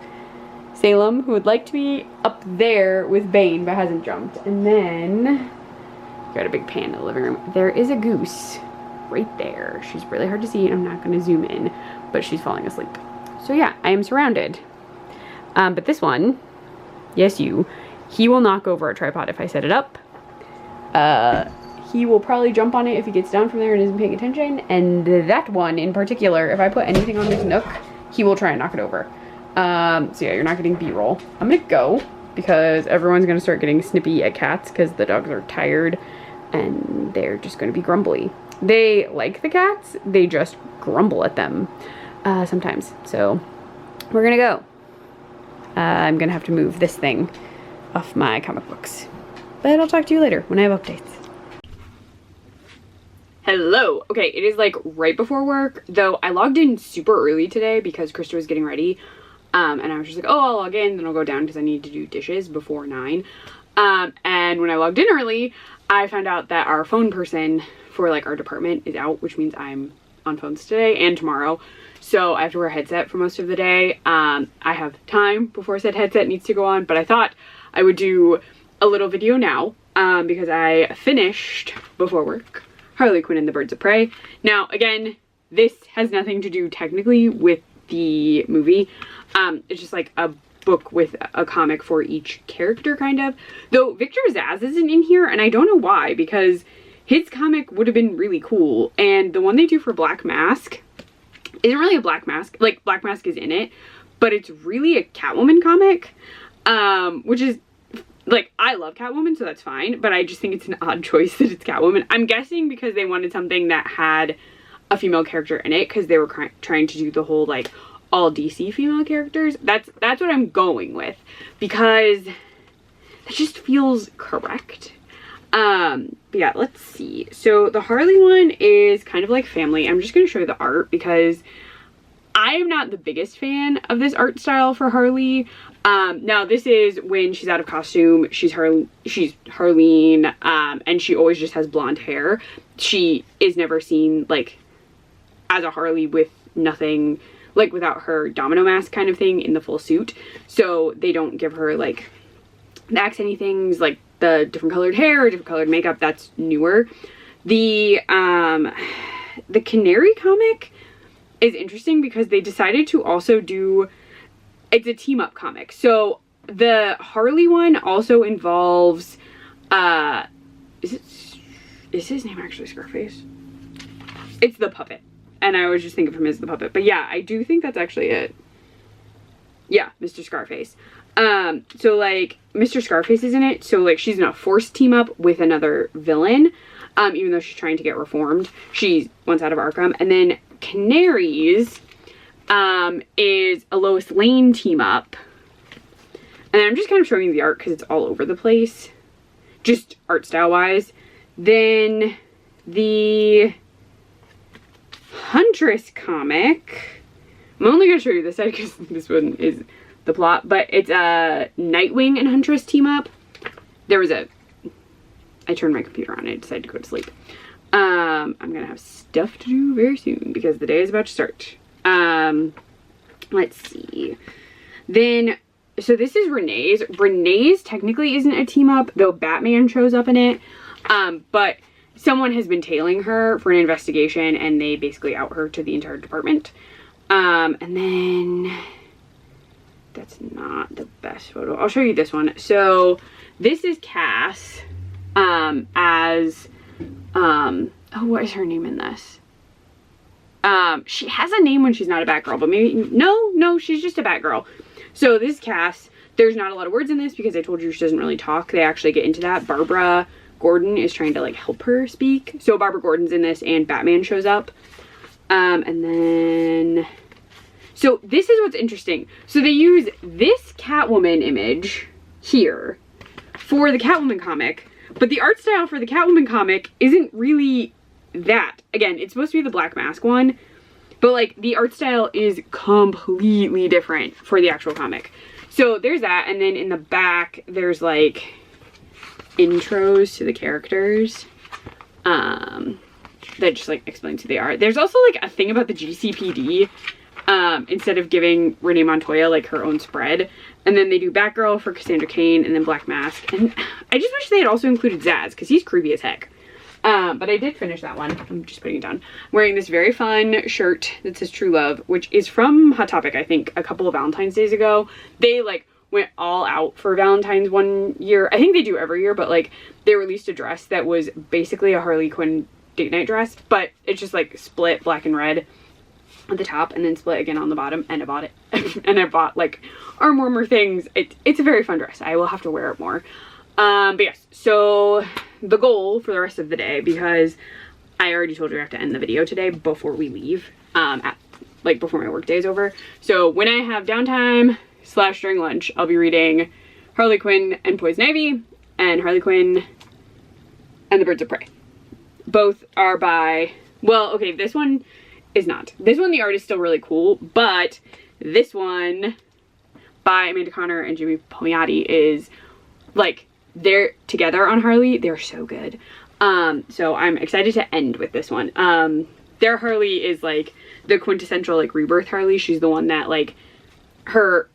Salem who would like to be up there with Bane but hasn't jumped, and then got a big panda in the living room. There is a goose right there. She's really hard to see and I'm not going to zoom in, but she's falling asleep. So yeah, I am surrounded. But this one, yes, he will knock over a tripod if I set it up. He will probably jump on it if he gets down from there and isn't paying attention. And that one in particular, if I put anything on this nook, he will try and knock it over. So yeah, you're not getting B-roll. I'm gonna go because everyone's gonna start getting snippy at cats because the dogs are tired and they're just gonna be grumbly. They like the cats, they just grumble at them sometimes. So we're gonna go. I'm gonna have to move this thing off my comic books. But I'll talk to you later when I have updates. Hello. Okay, it is like right before work, though I logged in super early today because Krista was getting ready. And I was just like, oh, I'll log in, then I'll go down because I need to do dishes before 9. And when I logged in early, I found out that our phone person for like our department is out, which means I'm on phones today and tomorrow. So I have to wear a headset for most of the day. I have time before said headset needs to go on, but I thought I would do a little video now because I finished before work Harley Quinn and the Birds of Prey. Now, again, this has nothing to do technically with the movie. It's just like a book with a comic for each character, kind of. Though Victor Zsasz isn't in here, and I don't know why, because his comic would have been really cool. And the one they do for Black Mask isn't really a Black Mask. Like, Black Mask is in it, but it's really a Catwoman comic, which is, like, I love Catwoman, so that's fine, but I just think it's an odd choice that it's Catwoman. I'm guessing because they wanted something that had a female character in it, because they were trying to do the whole, like, all DC female characters. That's what I'm going with, because that just feels correct. But yeah, let's see. So the Harley one is kind of like family. I'm just going to show you the art because I am not the biggest fan of this art style for Harley. Now this is when she's out of costume. She's Harleen, and she always just has blonde hair. She is never seen like as a Harley with nothing, like without her domino mask kind of thing in the full suit. So they don't give her like the accent things, like the different colored hair, different colored makeup. That's newer. The Canary comic is interesting because they decided to also do, it's a team up comic. So the Harley one also involves, is his name actually Scarface? It's the puppet. And I always just think of him as the puppet. But yeah, I do think that's actually it. Yeah, Mr. Scarface. So like, Mr. Scarface is in it. So like, she's in a forced team up with another villain. Even though she's trying to get reformed. She's once out of Arkham. And then Canaries, is a Lois Lane team up. And I'm just kind of showing you the art because it's all over the place. Just art style wise. Then the Huntress comic, I'm only going to show you this side because this one is the plot, but it's a Nightwing and Huntress team up. I turned my computer on, I decided to go to sleep. I'm going to have stuff to do very soon because the day is about to start. Let's see. Then, so this is Renee's. Renee's technically isn't a team up, though Batman shows up in it. But someone has been tailing her for an investigation and they basically out her to the entire department. And then that's not the best photo. I'll show you this one. So this is Cass, as, oh, what is her name in this? She has a name when she's not a Batgirl, but maybe, no, she's just a Batgirl. So this is Cass. There's not a lot of words in this because I told you she doesn't really talk. They actually get into that. Barbara Gordon is trying to like help her speak. So Barbara Gordon's in this and Batman shows up. And then, so this is what's interesting. So they use this Catwoman image here for the Catwoman comic, but the art style for the Catwoman comic isn't really that. Again, it's supposed to be the Black Mask one, but like the art style is completely different for the actual comic. So there's that, and then in the back there's like intros to the characters that just like explains who they are. There's also like a thing about the GCPD, instead of giving Renee Montoya like her own spread, and then they do Batgirl for Cassandra Cain and then Black Mask. And I just wish they had also included Zsasz because he's creepy as heck. But I did finish that one. I'm just putting it down. I'm wearing this very fun shirt that says True Love, which is from Hot Topic, I think, a couple of Valentine's days ago. They like went all out for Valentine's one year. I think they do every year, but like they released a dress that was basically a Harley Quinn date night dress, but it's just like split black and red at the top and then split again on the bottom, and I bought it. And I bought like arm warmer things. It's a very fun dress. I will have to wear it more. But yes, so the goal for the rest of the day, because I already told you I have to end the video today before we leave, at like before my work day is over. So when I have downtime / during lunch, I'll be reading Harley Quinn and Poison Ivy and Harley Quinn and the Birds of Prey. Both are by, well, okay, this one is not. This one, the art is still really cool, but this one by Amanda Connor and Jimmy Palmiotti is like, they're together on Harley. They're so good. So I'm excited to end with this one. Their Harley is like the quintessential like rebirth Harley. She's the one that like her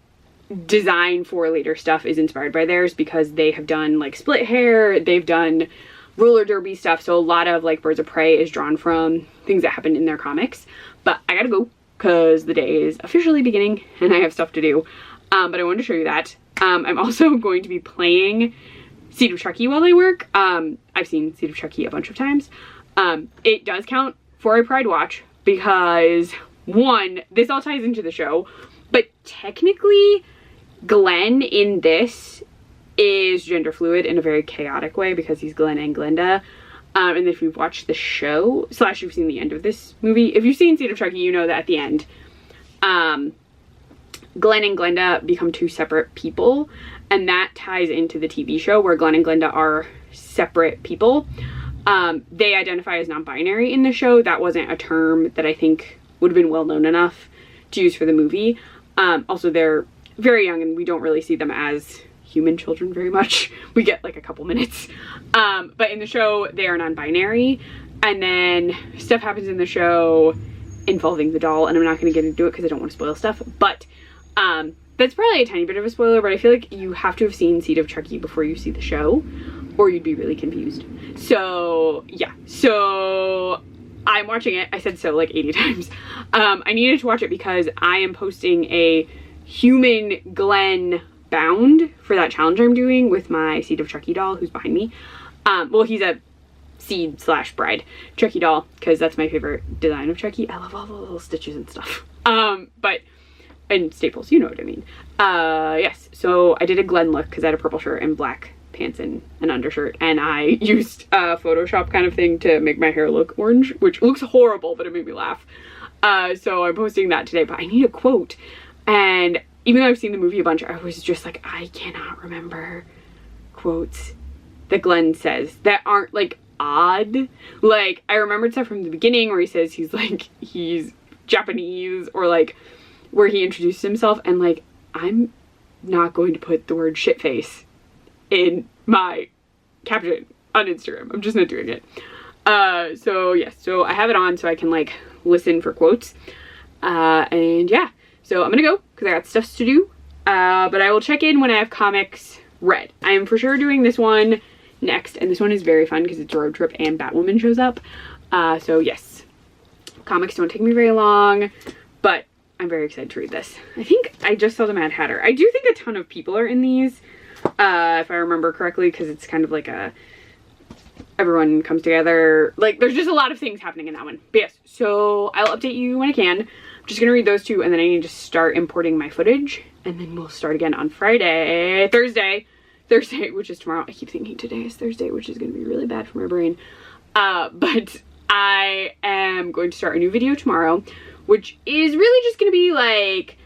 design for later stuff is inspired by theirs because they have done like split hair, they've done roller derby stuff, so a lot of like Birds of Prey is drawn from things that happened in their comics. But I gotta go because the day is officially beginning and I have stuff to do, but I wanted to show you that. I'm also going to be playing Seed of Chucky while I work. I've seen Seed of Chucky a bunch of times. It does count for a Pride watch because one, this all ties into the show, but technically Glenn in this is gender fluid in a very chaotic way because he's Glenn and Glenda. And if you've watched the show / you've seen the end of this movie, if you've seen Seed of Chucky, you know that at the end, Glenn and Glenda become two separate people, and that ties into the TV show where Glenn and Glenda are separate people. They identify as non-binary in the show. That wasn't a term that I think would have been well known enough to use for the movie. Also, they're very young and we don't really see them as human children very much. We get like a couple minutes. But in the show, they are non-binary. And then stuff happens in the show involving the doll, and I'm not going to get into it because I don't want to spoil stuff. But that's probably a tiny bit of a spoiler, but I feel like you have to have seen Seed of Chucky before you see the show, or you'd be really confused. So yeah, so I'm watching it. I said so like 80 times. I needed to watch it because I am posting a human Glenn bound for that challenge I'm doing with my Seed of Chucky doll who's behind me. Well, he's a Seed / Bride Chucky doll because that's my favorite design of Chucky. I love all the little stitches and stuff. And staples, you know what I mean. Yes, so I did a Glenn look because I had a purple shirt and black pants and an undershirt, and I used a Photoshop kind of thing to make my hair look orange, which looks horrible, but it made me laugh. So I'm posting that today, but I need a quote. And even though I've seen the movie a bunch, I was just like, I cannot remember quotes that Glenn says that aren't like odd. Like, I remembered stuff from the beginning where he says he's Japanese, or like where he introduced himself, and like, I'm not going to put the word shitface in my caption on Instagram. I'm just not doing it. So yes, so I have it on so I can like listen for quotes. And yeah, so I'm gonna go because I got stuff to do. But I will check in when I have comics read. I am for sure doing this one next, and this one is very fun because it's a road trip and Batwoman shows up. So yes, comics don't take me very long, but I'm very excited to read this. I think I just saw the Mad Hatter. I do think a ton of people are in these, if I remember correctly, because it's kind of like a, everyone comes together. Like, there's just a lot of things happening in that one. But yes, so I'll update you when I can. I'm just gonna read those two, and then I need to start importing my footage, and then we'll start again on Thursday, which is tomorrow. I keep thinking today is Thursday, which is gonna be really bad for my brain. But I am going to start a new video tomorrow, which is really just gonna be like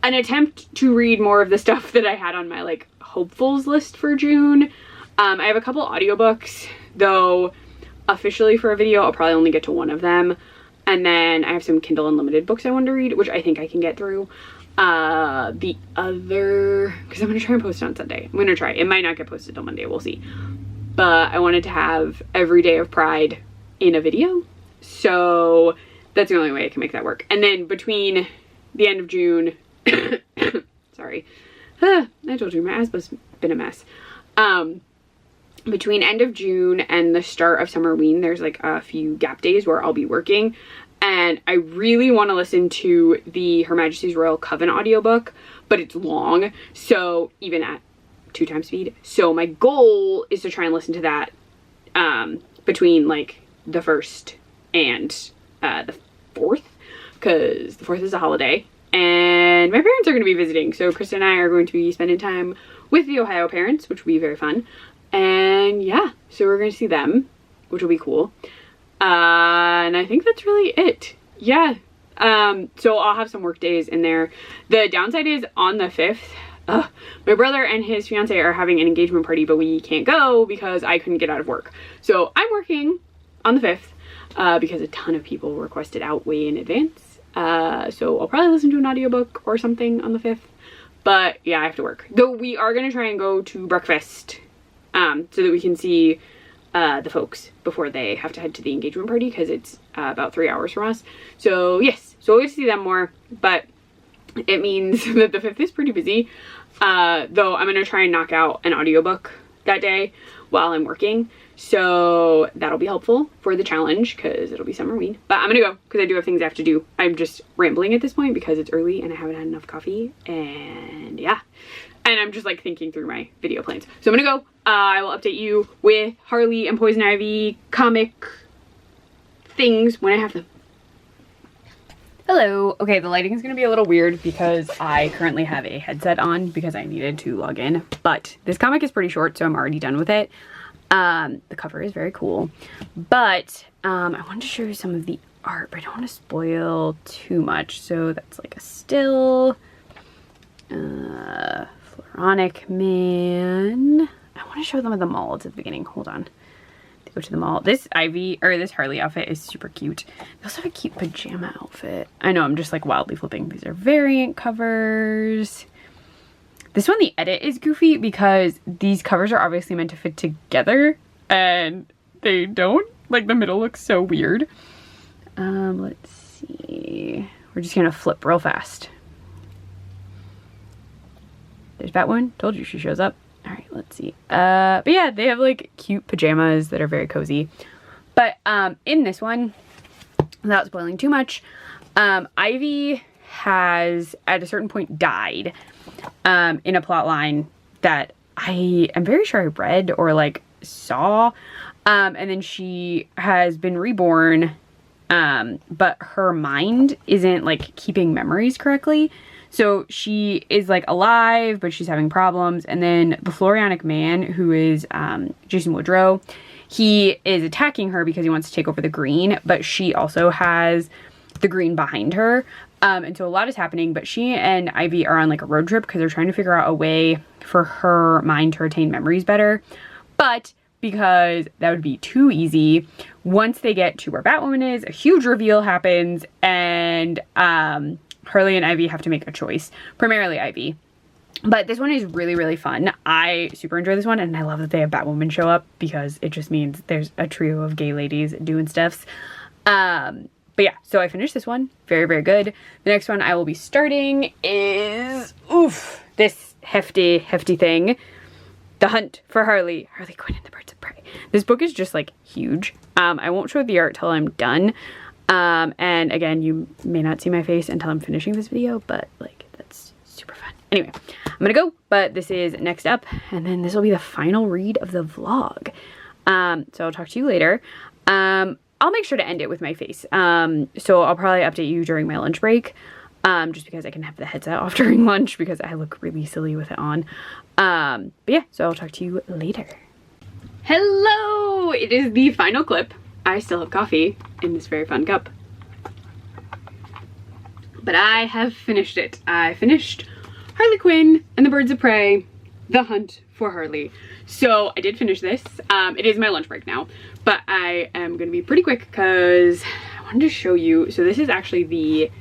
an attempt to read more of the stuff that I had on my like hopefuls list for June. I have a couple audiobooks, though officially for a video I'll probably only get to one of them. And then I have some Kindle Unlimited books I want to read, which I think I can get through. The other, because I'm gonna try and post it on Sunday. I'm gonna try. It might not get posted till Monday, we'll see. But I wanted to have every day of Pride in a video, so that's the only way I can make that work. And then between the end of June, sorry, I told you my asthma's been a mess. Between end of June and the start of Summerween, there's like a few gap days where I'll be working, and I really want to listen to the Her Majesty's Royal Coven audiobook, but it's long, so even at 2x speed. So my goal is to try and listen to that between like the 1st and the 4th, because the 4th is a holiday and my parents are going to be visiting, so Krista and I are going to be spending time with the Ohio parents, which will be very fun. And yeah, so we're going to see them, which will be cool. And I think that's really it. Yeah, So I'll have some work days in there. The downside is on the 5th, my brother and his fiance are having an engagement party, but we can't go because I couldn't get out of work. So I'm working on the 5th because a ton of people requested out way in advance. So I'll probably listen to an audiobook or something on the 5th. But yeah, I have to work. Though we are going to try and go to breakfast so that we can see the folks before they have to head to the engagement party, because it's about 3 hours from us. So yes, so we'll get to see them more, but it means that the 5th is pretty busy. Though I'm going to try and knock out an audiobook that day while I'm working. So that'll be helpful for the challenge because it'll be summer weed. But I'm going to go because I do have things I have to do. I'm just rambling at this point because it's early and I haven't had enough coffee. And yeah. And I'm just like thinking through my video plans. So I'm going to go. I will update you with Harley and Poison Ivy comic things when I have them. Hello. Okay, the lighting is going to be a little weird because I currently have a headset on because I needed to log in. But this comic is pretty short, so I'm already done with it. The cover is very cool. But I wanted to show you some of the art, but I don't want to spoil too much. So that's like a still. Floronic Man. I want to show them at the mall at the beginning. Hold on. Go to the mall. This Ivy, or this Harley outfit is super cute. They also have a cute pajama outfit. I know, I'm just like wildly flipping. These are variant covers. This one, the edit is goofy because these covers are obviously meant to fit together and they don't. Like the middle looks so weird. Let's see. We're just gonna flip real fast. There's Batwoman. Told you she shows up. All right, let's see. But yeah, they have like cute pajamas that are very cozy. But in this one, without spoiling too much, Ivy has at a certain point died in a plot line that I am very sure I read or like saw. And then she has been reborn, but her mind isn't like keeping memories correctly. So she is like alive, but she's having problems. And then the Floronic Man, who is Jason Woodrow, he is attacking her because he wants to take over the green, but she also has the green behind her. And so a lot is happening, but she and Ivy are on like a road trip because they're trying to figure out a way for her mind to retain memories better. But because that would be too easy, once they get to where Batwoman is, a huge reveal happens, and Harley and Ivy have to make a choice. Primarily Ivy. But this one is really, really fun. I super enjoy this one, and I love that they have Batwoman show up because it just means there's a trio of gay ladies doing stuffs. But yeah, so I finished this one. Very, very good. The next one I will be starting is, this hefty, hefty thing. The Hunt for Harley. Harley Quinn and the Birds of Prey. This book is just like huge. I won't show the art till I'm done. And again, you may not see my face until I'm finishing this video, but like that's super fun. Anyway, I'm gonna go, but this is next up, and then this will be the final read of the vlog. So I'll talk to you later. I'll make sure to end it with my face. So I'll probably update you during my lunch break, just because I can have the headset off during lunch because I look really silly with it on. But yeah, so I'll talk to you later. Hello! It is the final clip. I still have coffee in this very fun cup. But I have finished it. I finished Harley Quinn and the Birds of Prey, The Hunt for Harley. So I did finish this. It is my lunch break now, but I am gonna be pretty quick because I wanted to show you. So this is actually the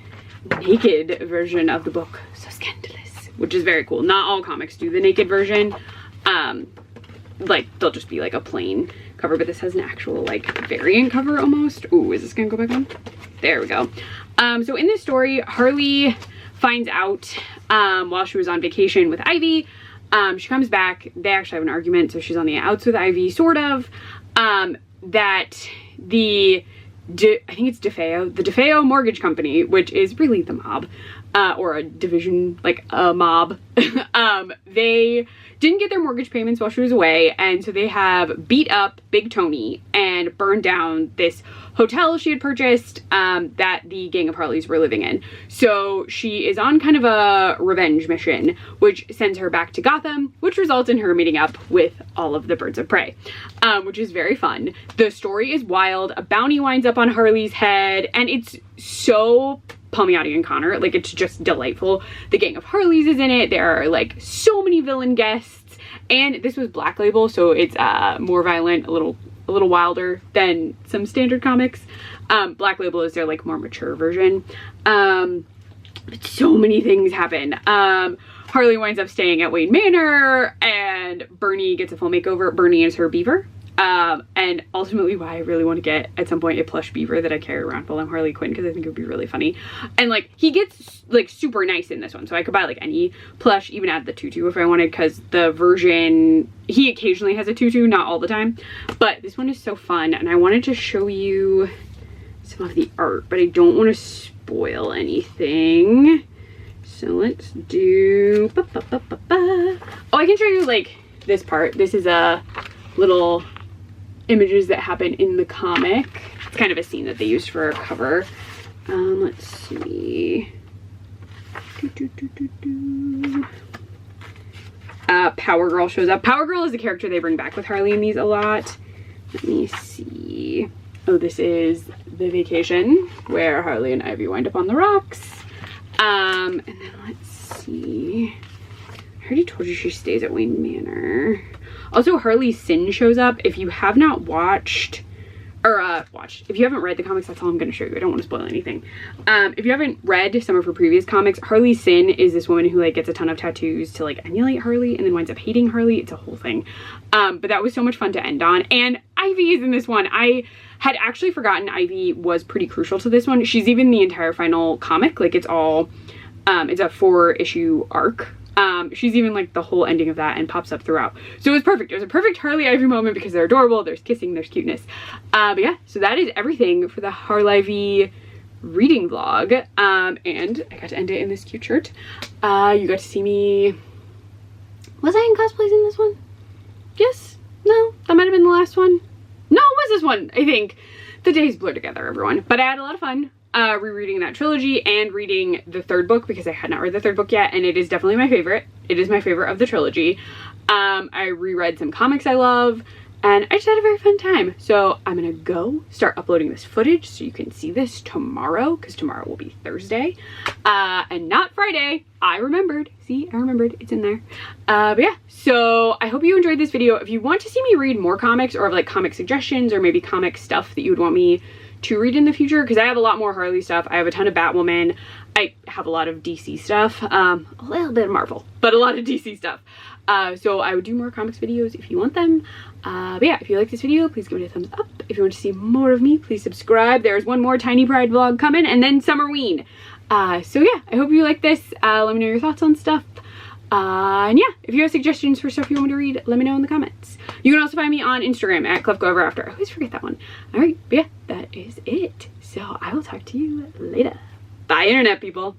naked version of the book. So scandalous, which is very cool. Not all comics do the naked version. Like they'll just be like a plain cover, but this has an actual like variant cover almost. Ooh, is this gonna go back on? There we go. So in this story, Harley finds out while she was on vacation with Ivy. She comes back, they actually have an argument, so she's on the outs with Ivy, sort of, that the, I think it's DeFeo, the DeFeo Mortgage Company, which is really the mob, or a division, like a mob, they didn't get their mortgage payments while she was away, and so they have beat up Big Tony and burned down this hotel she had purchased that the gang of Harleys were living in. So she is on kind of a revenge mission, which sends her back to Gotham, which results in her meeting up with all of the Birds of Prey, which is very fun. The story is wild. A bounty winds up on Harley's head, and it's so Palmiotti and Connor. Like, it's just delightful. The gang of Harleys is in it. There are like so many villain guests, and this was Black Label, so it's more violent, a little wilder than some standard comics. Black Label is their like more mature version. But so many things happen. Harley winds up staying at Wayne Manor, and Bernie gets a full makeover. Bernie is her beaver. And ultimately why I really want to get at some point a plush beaver that I carry around while I'm Harley Quinn, because I think it would be really funny. And like, he gets like super nice in this one, so I could buy like any plush, even add the tutu if I wanted, because the version, he occasionally has a tutu, not all the time, but this one is so fun. And I wanted to show you some of the art, but I don't want to spoil anything, so let's do oh, I can show you like this part. This is a little images that happen in the comic. It's kind of a scene that they used for a cover. Let's see. Power Girl shows up. Power Girl is a character they bring back with Harley in these a lot. Let me see. Oh, this is the vacation where Harley and Ivy wind up on the rocks. And then let's see. I already told you she stays at Wayne Manor. Also, Harley's Sin shows up. If you have not watched, or if you haven't read the comics, that's all I'm going to show you. I don't want to spoil anything. If you haven't read some of her previous comics, Harley's Sin is this woman who like gets a ton of tattoos to like emulate Harley and then winds up hating Harley. It's a whole thing. But that was so much fun to end on. And Ivy is in this one. I had actually forgotten Ivy was pretty crucial to this one. She's even the entire final comic. Like, it's all, it's a 4-issue arc. She's even like the whole ending of that and pops up throughout. So it was perfect. It was a perfect Harley Ivy moment because they're adorable, there's kissing, there's cuteness. But yeah, so that is everything for the Harlivy reading vlog. And I got to end it in this cute shirt. You got to see me. Was I in cosplays in this one? Yes? No? That might have been the last one. No, it was this one, I think. The days blur together, everyone. But I had a lot of fun. Rereading that trilogy and reading the 3rd book, because I had not read the 3rd book yet, and it is definitely my favorite. It is my favorite of the trilogy. I reread some comics I love, and I just had a very fun time. So I'm gonna go start uploading this footage so you can see this tomorrow, because tomorrow will be Thursday and not Friday. I remembered. See, I remembered. It's in there. But yeah, so I hope you enjoyed this video. If you want to see me read more comics, or like comic suggestions, or maybe comic stuff that you would want me to read in the future, because I have a lot more Harley stuff. I have a ton of Batwoman. I have a lot of DC stuff, a little bit of Marvel, but a lot of DC stuff. So I would do more comics videos if you want them. But yeah, if you like this video, please give it a thumbs up. If you want to see more of me, please subscribe. There's one more Tiny Pride vlog coming, and then Summerween. So yeah, I hope you like this. Let me know your thoughts on stuff. And yeah, if you have suggestions for stuff you want me to read, let me know in the comments. You can also find me on Instagram at ClefGoEverAfter. I always forget that one. Alright, but yeah, that is it. So I will talk to you later. Bye, internet people.